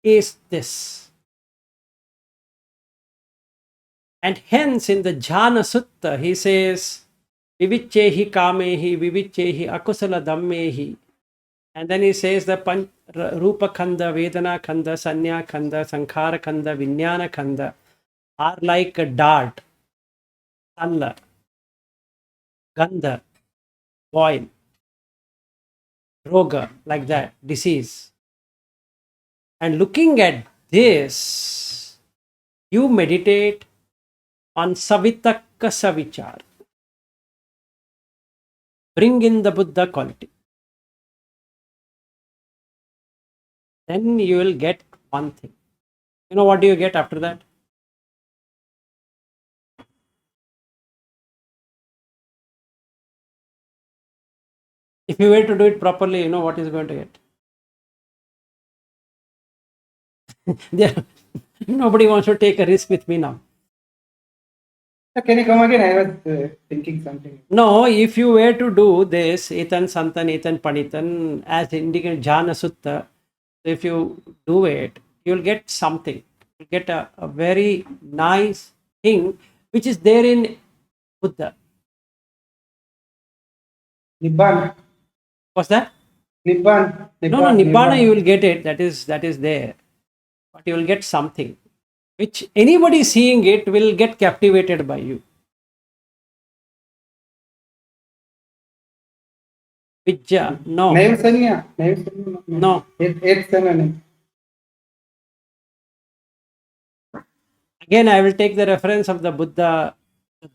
is this. And hence in the Jhana Sutta, he says, Vivichehi kamehi, vivichehi akusala dhammehi. And then he says the Rupa Khanda, Vedana Khanda, Sanya Khanda, Sankhara Khanda, Vijnana Khanda are like a dart, Talla, Gandha, boil, roga, like that, disease. And looking at this, you meditate on Savitakka Savichar. Bring in the Buddha quality. Then you will get one thing. You know what do you get after that? If you were to do it properly, you know what is going to get. There, nobody wants to take a risk with me now. Can you come again? I was thinking something. No, if you were to do this, Etan Santan, Etan Panitan, as indicated Jhana Sutta, if you do it, you'll get something. You'll get a very nice thing which is there in Buddha. Nibbana. What's that? Nibbana. No, Nibbana, you will get it. That is there. But you will get something which anybody seeing it will get captivated by you. Vijja, no. Naivasanya. No. It's an Again, I will take the reference of the Buddha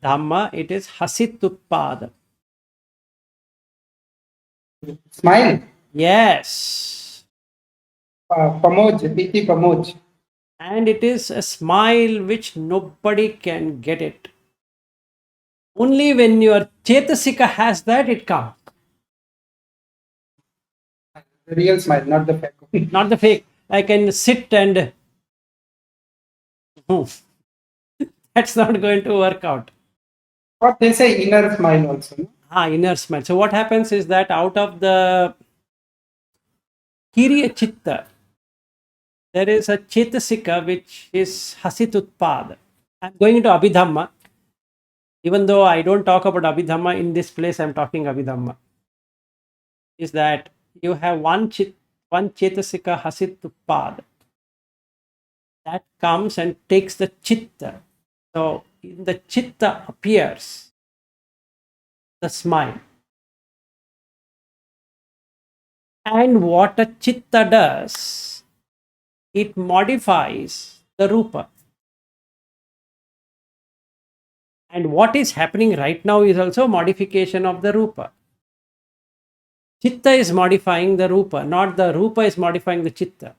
Dhamma. It is Hasitutpada. smile. Yes. Pamoj. Piti Pamoj. And it is a smile which nobody can get it. Only when your Chetasika has that, it comes. The real smile, not the fake. Not the fake. I can sit and that's not going to work out. What they say, inner smile also. No? Inner smile. So what happens is that out of the Kiriya Chitta, there is a Chetasika which is Hasitutpada. I'm going into Abhidhamma. Even though I don't talk about Abhidhamma in this place, I'm talking Abhidhamma. Is that you have one Chetasika Hasitutpada that comes and takes the Chitta. So in the Chitta appears the smile. And what a Chitta does, it modifies the Rupa. And what is happening right now is also modification of the Rupa. Chitta is modifying the Rupa, not the Rupa is modifying the Chitta.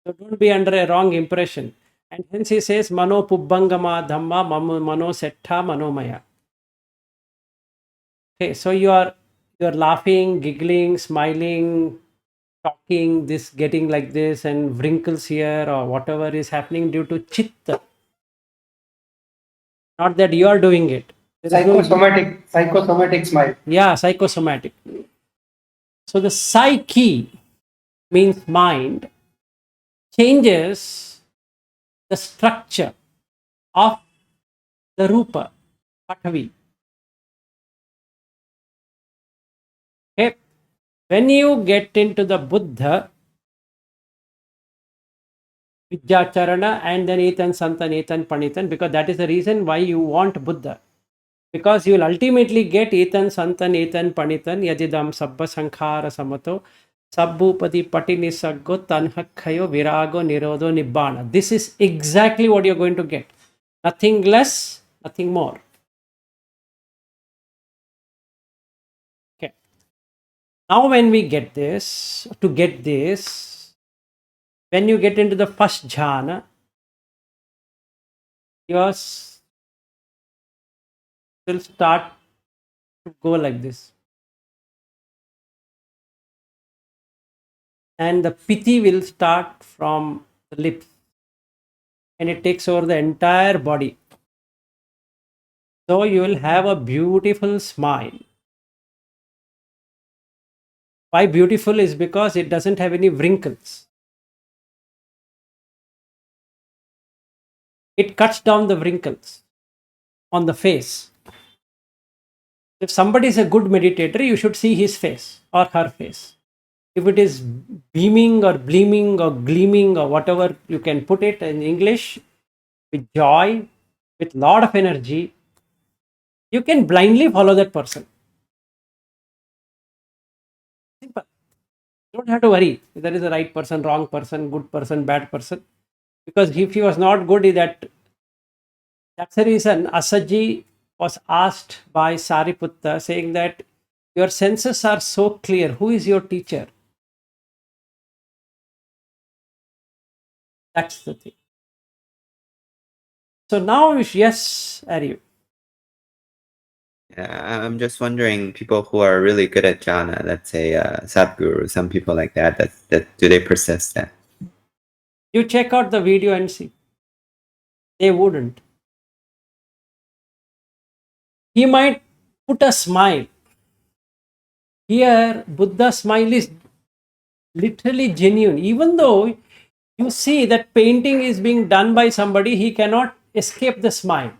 So don't be under a wrong impression. And hence he says, Mano Pubbangama Dhamma Mano Setta Manomaya. Okay, so you are laughing, giggling, smiling, talking, this getting like this, and wrinkles here or whatever is happening due to Chitta. Not that you are doing it. Psychosomatic smile. Yeah, psychosomatic. So the psyche means mind changes the structure of the rupa, Pathavi. Okay. When you get into the Buddha, Vidyacharana, and then Etan, Santan, Etan, Panitan, because that is the reason why you want Buddha. Because you will ultimately get Etan, Santan, Etan, Panitan, Yajidam, Sabba, Sankhara, Samato, Sabbupati, Patinisaggo, Tanhakhayo, Virago, Nirodo, Nibbana. This is exactly what you're going to get. Nothing less, nothing more. Okay. Now, when we get this, when you get into the first jhana, yours will start to go like this. And the piti will start from the lips and it takes over the entire body. So you will have a beautiful smile. Why beautiful is because it doesn't have any wrinkles. It cuts down the wrinkles on the face. If somebody is a good meditator, you should see his face or her face. If it is beaming or gleaming or gleaming or whatever you can put it in English, with joy, with lot of energy, you can blindly follow that person. Simple. You don't have to worry if there is a right person, wrong person, good person, bad person. Because if he was not good, that's the reason Asaji was asked by Sariputta saying that your senses are so clear. Who is your teacher? That's the thing. So now, yes, Aryu. I'm just wondering, people who are really good at jhana, let's say Sadhguru, some people like that do they persist that? You check out the video and see. They wouldn't. He might put a smile. Here, Buddha's smile is literally genuine. Even though you see that painting is being done by somebody, he cannot escape the smile.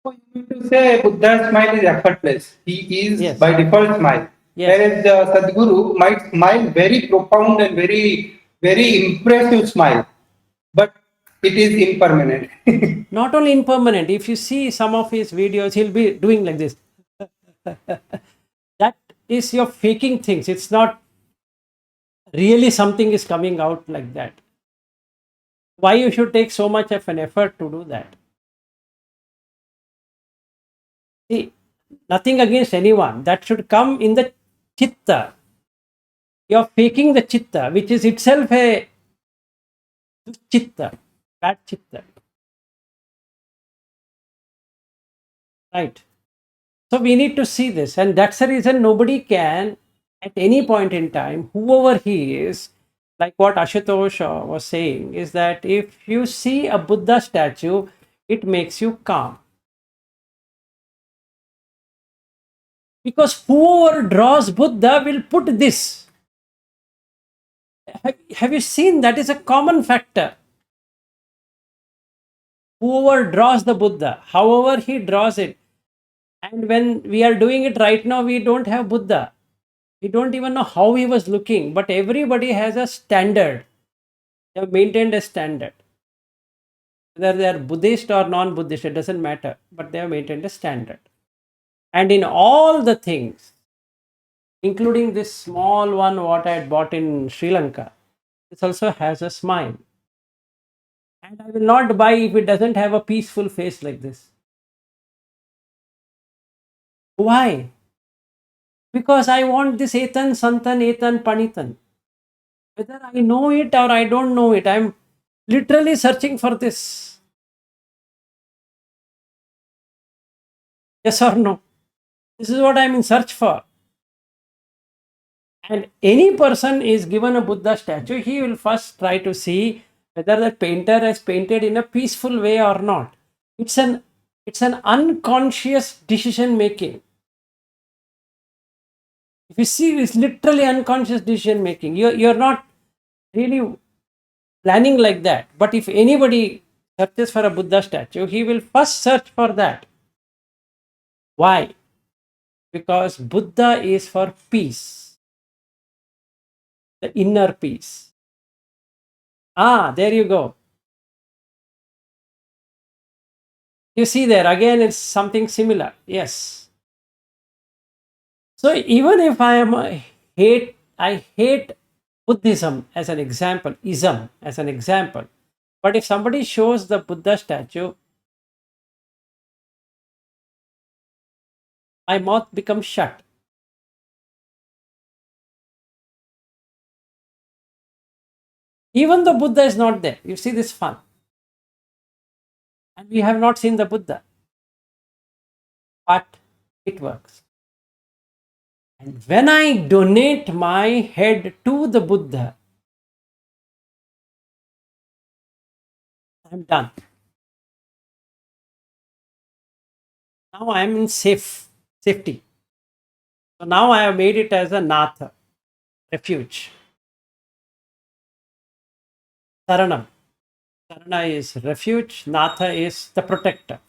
So you mean to say Buddha's smile is effortless. He is Yes. by default smile. Yes. Whereas Sadhguru might smile very profound and very impressive smile, but it is impermanent. Not only impermanent, if you see some of his videos, he'll be doing like this. That is your faking things. It's not really something is coming out like that. Why you should take so much of an effort to do that? See, nothing against anyone. That should come in the chitta. You're faking the chitta, which is itself a chitta, bad chitta. Right. So we need to see this, and that's the reason nobody can, at any point in time, whoever he is, like what Ashutosh was saying, is that if you see a Buddha statue, it makes you calm. Because whoever draws Buddha will put this. Have you seen? That is a common factor. Whoever draws the Buddha, however he draws it, and when we are doing it right now, we don't have Buddha. We don't even know how he was looking, but everybody has a standard. They have maintained a standard. Whether they are Buddhist or non-Buddhist, it doesn't matter, but they have maintained a standard. And in all the things, including this small one what I had bought in Sri Lanka, this also has a smile. And I will not buy if it doesn't have a peaceful face like this. Why? Because I want this Etan, Santan, Etan, Panitan. Whether I know it or I don't know it, I'm literally searching for this. Yes or no? This is what I'm in search for. And any person is given a Buddha statue, he will first try to see whether the painter has painted in a peaceful way or not. It's It's an unconscious decision making. If you see, it's literally unconscious decision making. You're not really planning like that. But if anybody searches for a Buddha statue, he will first search for that. Why? Because Buddha is for peace, the inner peace. There you go. You see there again, it's something similar. Yes. So even if I hate Buddhism as an example, ism as an example. But if somebody shows the Buddha statue, my mouth becomes shut. Even the Buddha is not there. You see this fun. And we have not seen the Buddha. But it works. And when I donate my head to the Buddha, I'm done. Now I am in safety. So now I have made it as a natha, refuge. Saranam. Sarana is refuge, natha is the protector.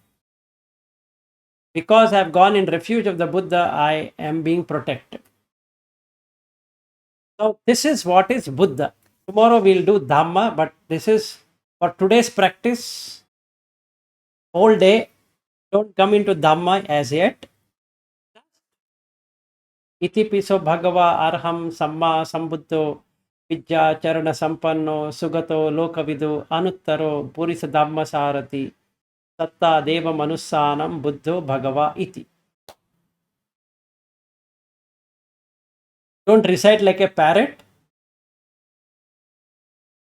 Because I have gone in refuge of the Buddha, I am being protected. So this is what is Buddha. Tomorrow we'll do Dhamma, but this is for today's practice. Whole day, don't come into Dhamma as yet. Iti piso bhagava arham samma sambuddho vidya charana sampanno sugato lokavidu anuttaro purisa dhamma sarati satta deva manussanam buddho bhagava iti. Don't recite like a parrot.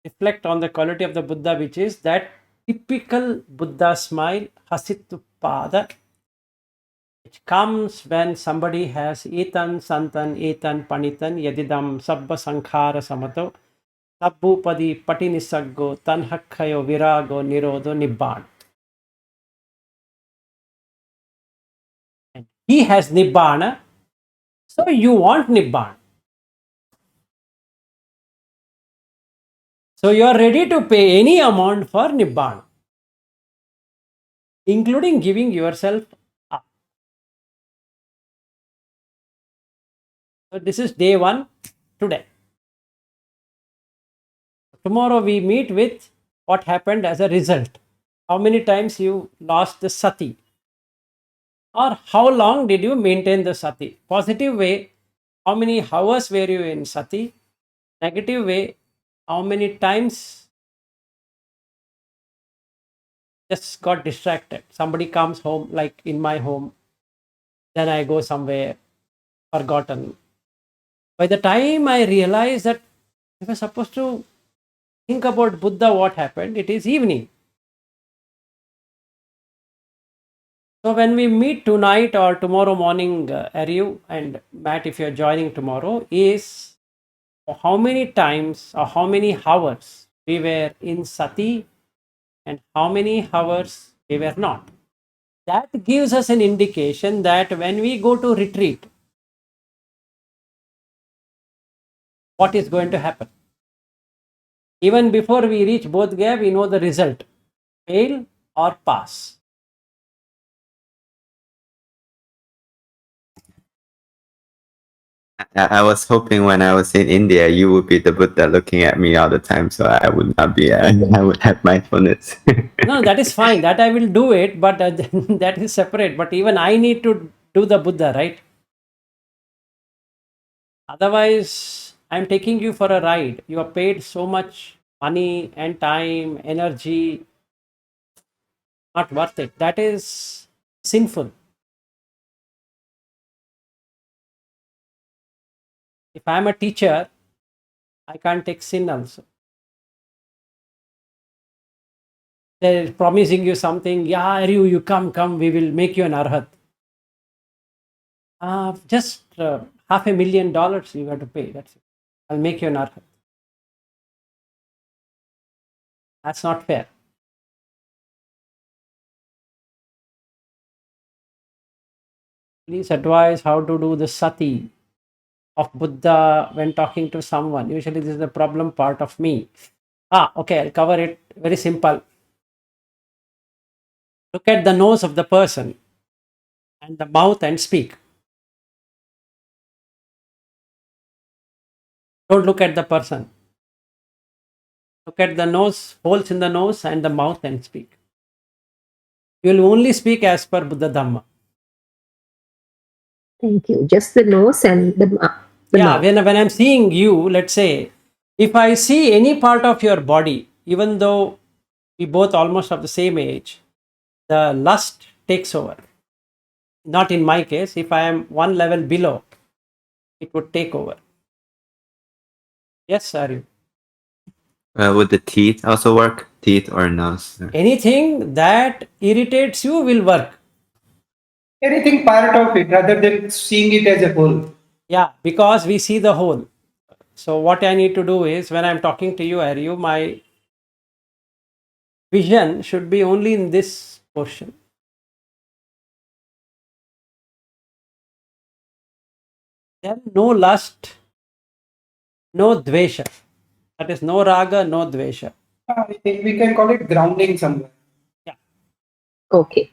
Reflect on the quality of the Buddha, which is that typical Buddha smile, hasitupada, which comes when somebody has etan santan etan panitan yadidam sabba sankhara samato sabbupadi patinisaggo tanhakhayo virago nirodo nibbana. And he has nibbana, so you want nibbana. So you are ready to pay any amount for nibbana, including giving yourself up. So this is day one today. Tomorrow we meet with what happened as a result. How many times you lost the sati? Or how long did you maintain the sati? Positive way, how many hours were you in sati? Negative way, how many times just got distracted? Somebody comes home, like in my home, then I go somewhere, forgotten. By the time I realize that if I'm supposed to think about Buddha, what happened, it is evening. So when we meet tonight or tomorrow morning, Ariu and Matt, if you're joining tomorrow, is how many times or how many hours we were in sati and how many hours we were not. That gives us an indication that when we go to retreat, what is going to happen? Even before we reach Bodhgaya, we know the result, fail or pass. I was hoping when I was in India, you would be the Buddha looking at me all the time, so I would not be. I would have mindfulness. No, that is fine. That I will do it, but that is separate. But even I need to do the Buddha, right? Otherwise, I'm taking you for a ride. You are paid so much money and time, energy, not worth it. That is sinful. If I'm a teacher, I can't take sin also. They're promising you something. Yeah, you come, we will make you an arhat. Just $500,000 you have to pay. That's it. I'll make you an arhat. That's not fair. Please advise how to do the sati of Buddha when talking to someone. Usually, this is the problem part of me. Okay, I'll cover it. Very simple. Look at the nose of the person and the mouth and speak. Don't look at the person. Look at the nose, holes in the nose and the mouth and speak. You will only speak as per Buddha Dhamma. Thank you. Just the nose and the Yeah, mouth. when I'm seeing you, let's say, if I see any part of your body, even though we both almost of the same age, the lust takes over. Not in my case. If I am one level below, it would take over. Yes, Aryu. Would the teeth also work? Teeth or nose? Anything that irritates you will work. Anything part of it rather than seeing it as a whole. Yeah, because we see the whole. So what I need to do is when I'm talking to you, Aryu, my vision should be only in this portion. Then no lust, no dvesha. That is no raga, no dvesha. We can call it grounding somewhere. Yeah. Okay.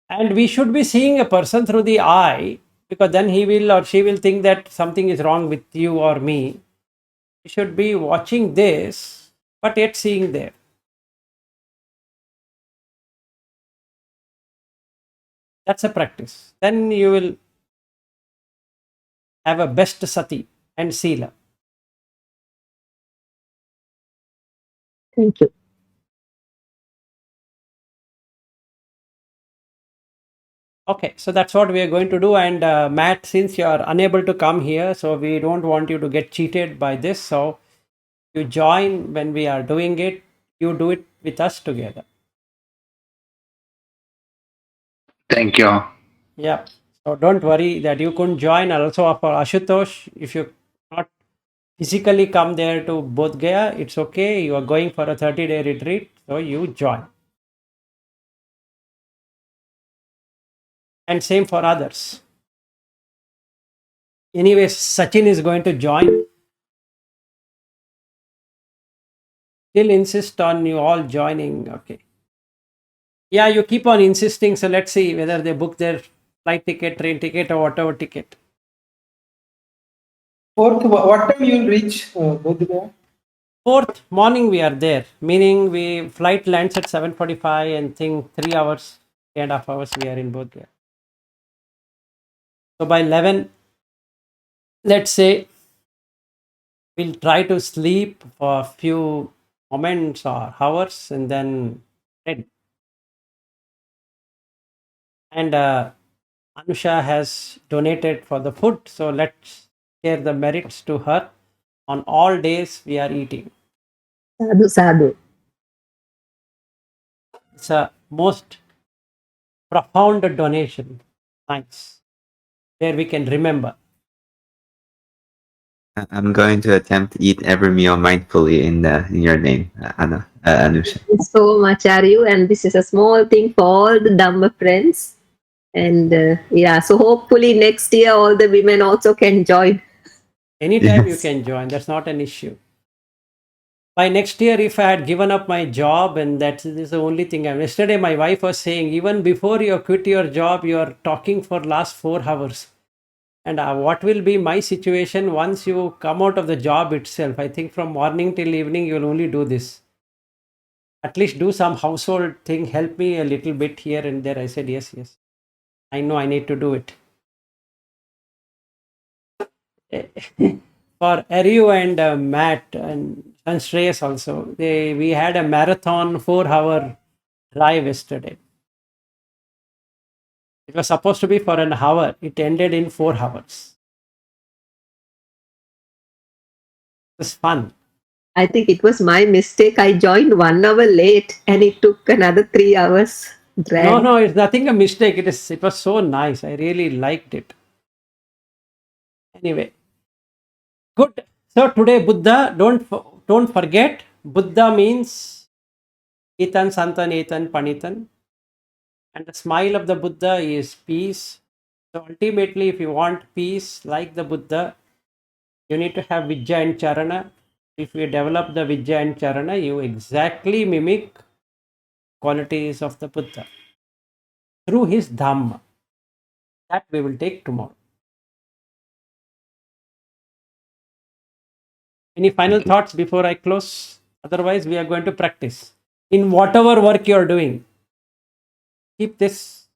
And we should be seeing a person through the eye, because then he will or she will think that something is wrong with you or me. We should be watching this, but yet seeing there. That's a practice. Then you will have a best sati and sila. Thank you. Okay, so that's what we are going to do. And Matt, since you are unable to come here, so we don't want you to get cheated by this. So you join when we are doing it. You do it with us together. Thank you. Yeah. So don't worry that you couldn't join. And also for Ashutosh, if you not physically come there to Bodhgaya, it's okay. You are going for a 30-day retreat, so you join. And same for others. Anyways, Sachin is going to join. Still insist on you all joining. Okay. Yeah, you keep on insisting. So let's see whether they book their flight ticket, train ticket, or whatever ticket. Fourth, what time you will reach Bodhgaya? 4th morning we are there, meaning we flight lands at 7:45 and think 3 hours, 3.5 hours we are in Bodhgaya. So by 11, let's say we'll try to sleep for a few moments or hours and then head. And Anusha has donated for the food, so let's share the merits to her. On all days we are eating. Sadhu, sadhu. It's a most profound donation. Thanks. Where we can remember. I'm going to attempt to eat every meal mindfully in your name, Anusha. Thank you so much, Aryu. And this is a small thing for all the Dhamma friends. And yeah, so hopefully next year all the women also can join. Anytime you Yes. can join, that's not an issue. By next year, if I had given up my job, and that is the only thing yesterday my wife was saying, even before you quit your job, you are talking for last 4 hours. And what will be my situation once you come out of the job itself? I think from morning till evening, you'll only do this. At least do some household thing, help me a little bit here and there. I said, yes, yes. I know I need to do it. For Aryu and Matt and Shreyas also, we had a marathon 4-hour drive yesterday. It was supposed to be for an hour. It ended in 4 hours. It was fun. I think it was my mistake. I joined 1 hour late and it took another 3 hours. Drag. No, it's nothing a mistake. It was so nice. I really liked it. Anyway, good. So today Buddha, don't forget, Buddha means Itan, Santan, Etan, Panitan. And the smile of the Buddha is peace. So ultimately, if you want peace like the Buddha, you need to have Vijja and Charana. If you develop the Vijja and Charana, you exactly mimic qualities of the Buddha through his Dhamma. That we will take tomorrow. Any final Okay. thoughts before I close? Otherwise, we are going to practice. In whatever work you are doing, keep this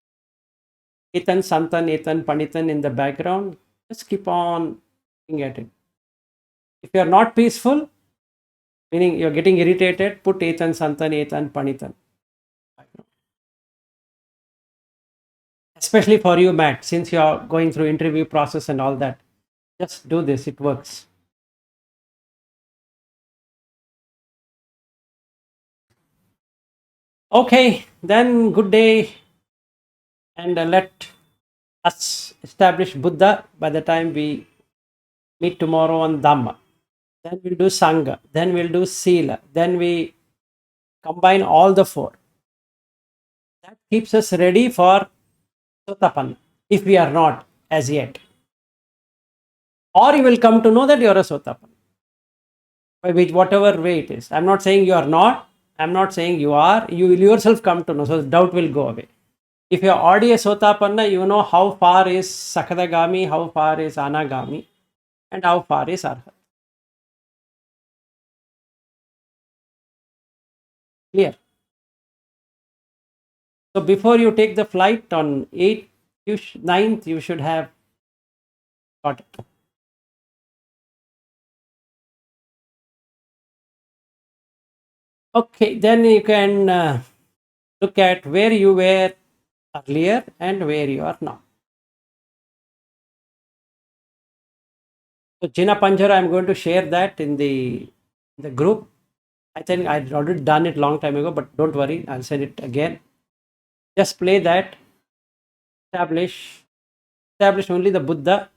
Etan Santan, Etan Panitan in the background. Just keep on looking at it. If you are not peaceful, meaning you're getting irritated, put Etan Santan, Etan Panitan. Especially for you, Matt, since you are going through interview process and all that. Just do this, it works. Okay, then good day, and let us establish Buddha by the time we meet tomorrow on Dhamma. Then we'll do Sangha, then we'll do Sila, then we combine all the four. That keeps us ready for Sotapanna, if we are not as yet. Or you will come to know that you are a Sotapanna, by which whatever way it is. I'm not saying you are not, I'm not saying you are, you will yourself come to know, so doubt will go away. If you are already a Sotapanna, you know how far is Sakadagami, how far is Anagami, and how far is Arhat. Clear? So before you take the flight on 8th, 9th, you should have got it. Okay, then you can look at where you were earlier and where you are now. So Jinapanjara, I'm going to share that in the group. I think I'd already done it long time ago, but don't worry, I'll send it again. Just play that. Establish only the Buddha.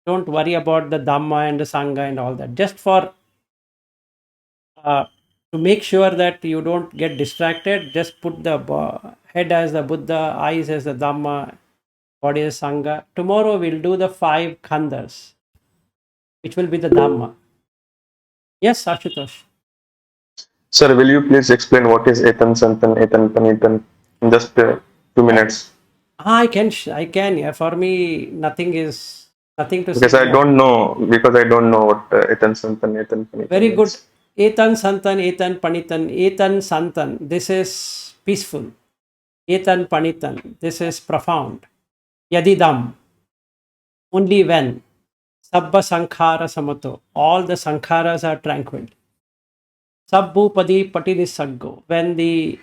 Don't worry about the Dhamma and the Sangha and all that. Just for to make sure that you don't get distracted, just put the head as the Buddha, eyes as the Dhamma, body as Sangha. Tomorrow we'll do the 5 khandhas, which will be the Dhamma. Yes, Ashutosh. Sir, will you please explain what is Etan Santan, Etan Panitan in just 2 minutes? I can, yeah. For me, nothing to say Because I more. don't know, what Etan Santan, Etan Very Panitan good. means. Etan Santan, Etan Panitan, Etan Santan. This is peaceful. Etan Panitan. This is profound. Yadidam. Only when. Sabba Sankhara Samato. All the Sankharas are tranquil. Sabbupadi Patinisaggo. When the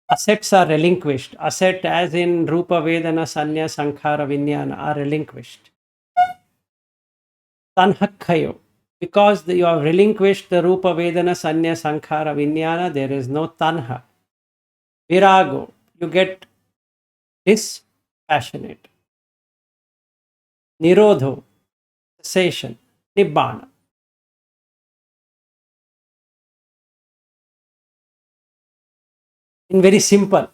assets are relinquished, asset as in Rupa Vedana Sanya Sankhara Vinyana are relinquished. Tanhakhayo. Because you have relinquished the Rupa Vedana Sanya Sankhara Vinyana, there is no Tanha. Virago. You get dispassionate. Nirodho. Cessation. Nibbana. In very simple.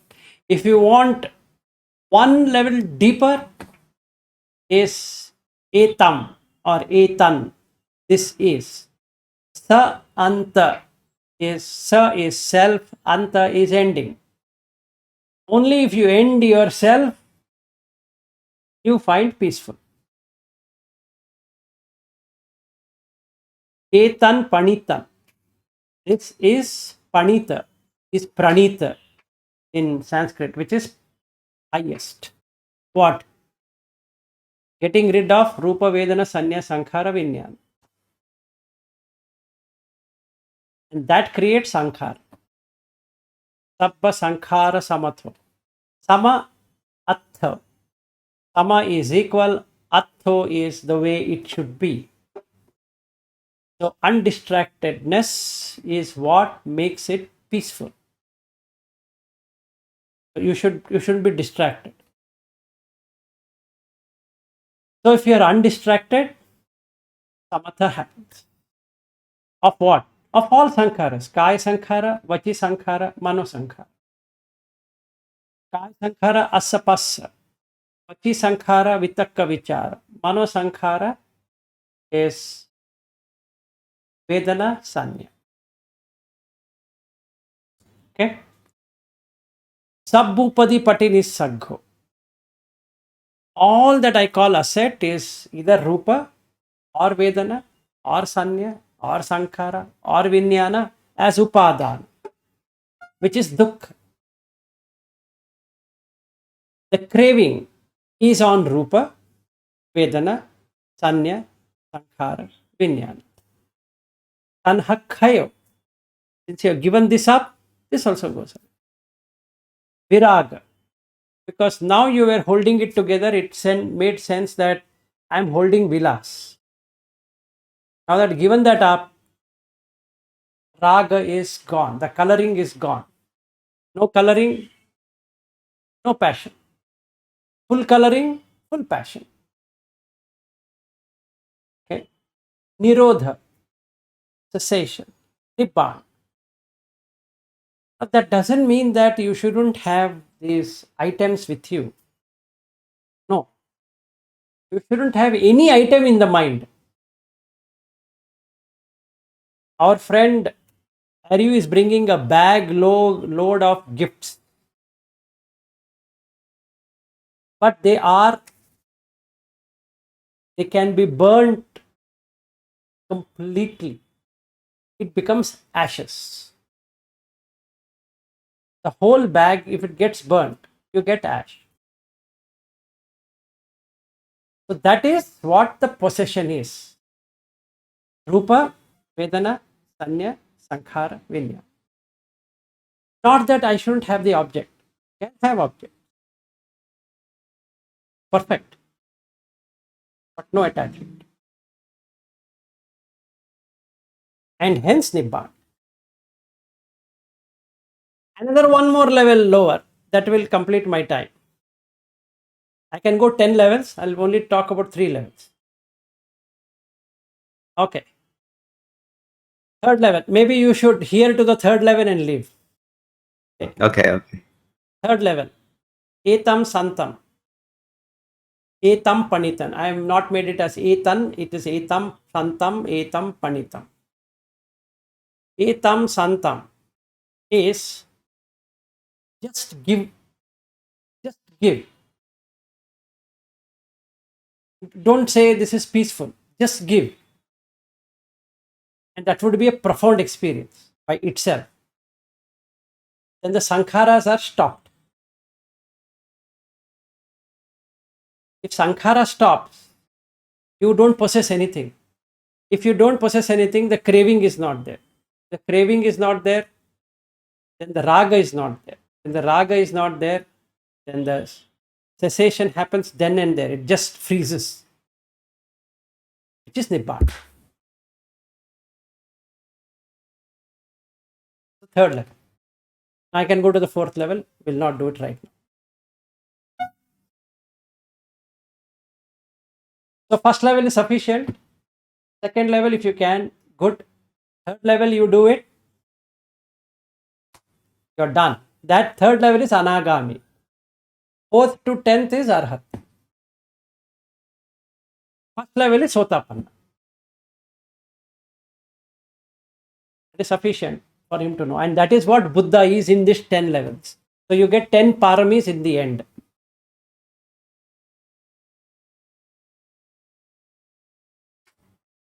If you want one level deeper, is etam or etan. This is sa anta. Is sa is self, anta is ending. Only if you end yourself, you find peaceful. Etan panitan. This is panita, is pranita in Sanskrit, which is highest. What? Getting rid of Rupa Vedana Sanya Sankhara Vinyana. And that creates Sankhara. Sabba Sankhara Samatva. Sama Attha. Sama is equal. Attho is the way it should be. So undistractedness is what makes it peaceful. You shouldn't be distracted. So if you are undistracted, samatha happens. Of what? Of all sankharas. Kaya sankhara, vachi sankhara, mano sankhara. Kaya sankhara asapasa. Vachi sankhara vitakka vichara. Mano sankhara is Vedana Sanya. Okay. Sabbupadi pati nisaggo. All that I call asset is either Rupa or Vedana or Sanya or Sankhara or Vinyana as Upadana, which is Dukkha. The craving is on Rupa, Vedana, Sanya, Sankhara, Vinyana. Tanhakhayo. Since you have given this up, this also goes up. Viraga. Because now you were holding it together, it made sense that I am holding Vilas. Now that given that up, Raga is gone. The coloring is gone. No coloring, no passion. Full coloring, full passion. Okay. Nirodha, cessation, Nibbana. But that doesn't mean that you shouldn't have these items with you. No. You shouldn't have any item in the mind. Our friend Ariu is bringing a bag load of gifts. But they can be burnt completely. It becomes ashes. The whole bag, if it gets burnt, you get ash. So that is what the possession is. Rupa, Vedana, Sanya, Sankhara, Vinyana. Not that I shouldn't have the object. I can have object. Perfect. But no attachment. And hence Nibbana. Another one more level lower, that will complete my time. I can go 10 levels. I'll only talk about 3 levels. Okay. Third level. Maybe you should hear to the third level and leave. Okay. Third level. Etam Santam. Etam Panitan. I have not made it as Etan. It is Etam Santam. Etam Panitam. Etam Santam is just give. Just give. Don't say this is peaceful. Just give. And that would be a profound experience by itself. Then the sankharas are stopped. If sankhara stops, you don't possess anything. If you don't possess anything, the craving is not there. The craving is not there, then the raga is not there. When the raga is not there, then the cessation happens then and there. It just freezes, which is Nibbana. The third level. I can go to the fourth level, will not do it right now. So first level is sufficient. Second level, if you can, good. Third level, you do it, you're done. That third level is anagami. Fourth to 10th is arhat. First level is sotapanna. It is sufficient for him to know. And that is what Buddha is in these 10 levels. So you get 10 paramis in the end.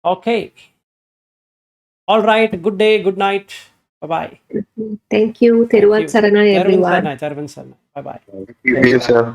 Okay. All right. Good day. Good night. Bye-bye. Thank you. Thiruvan Saranai, everyone. Bye-bye. Thank you, sir.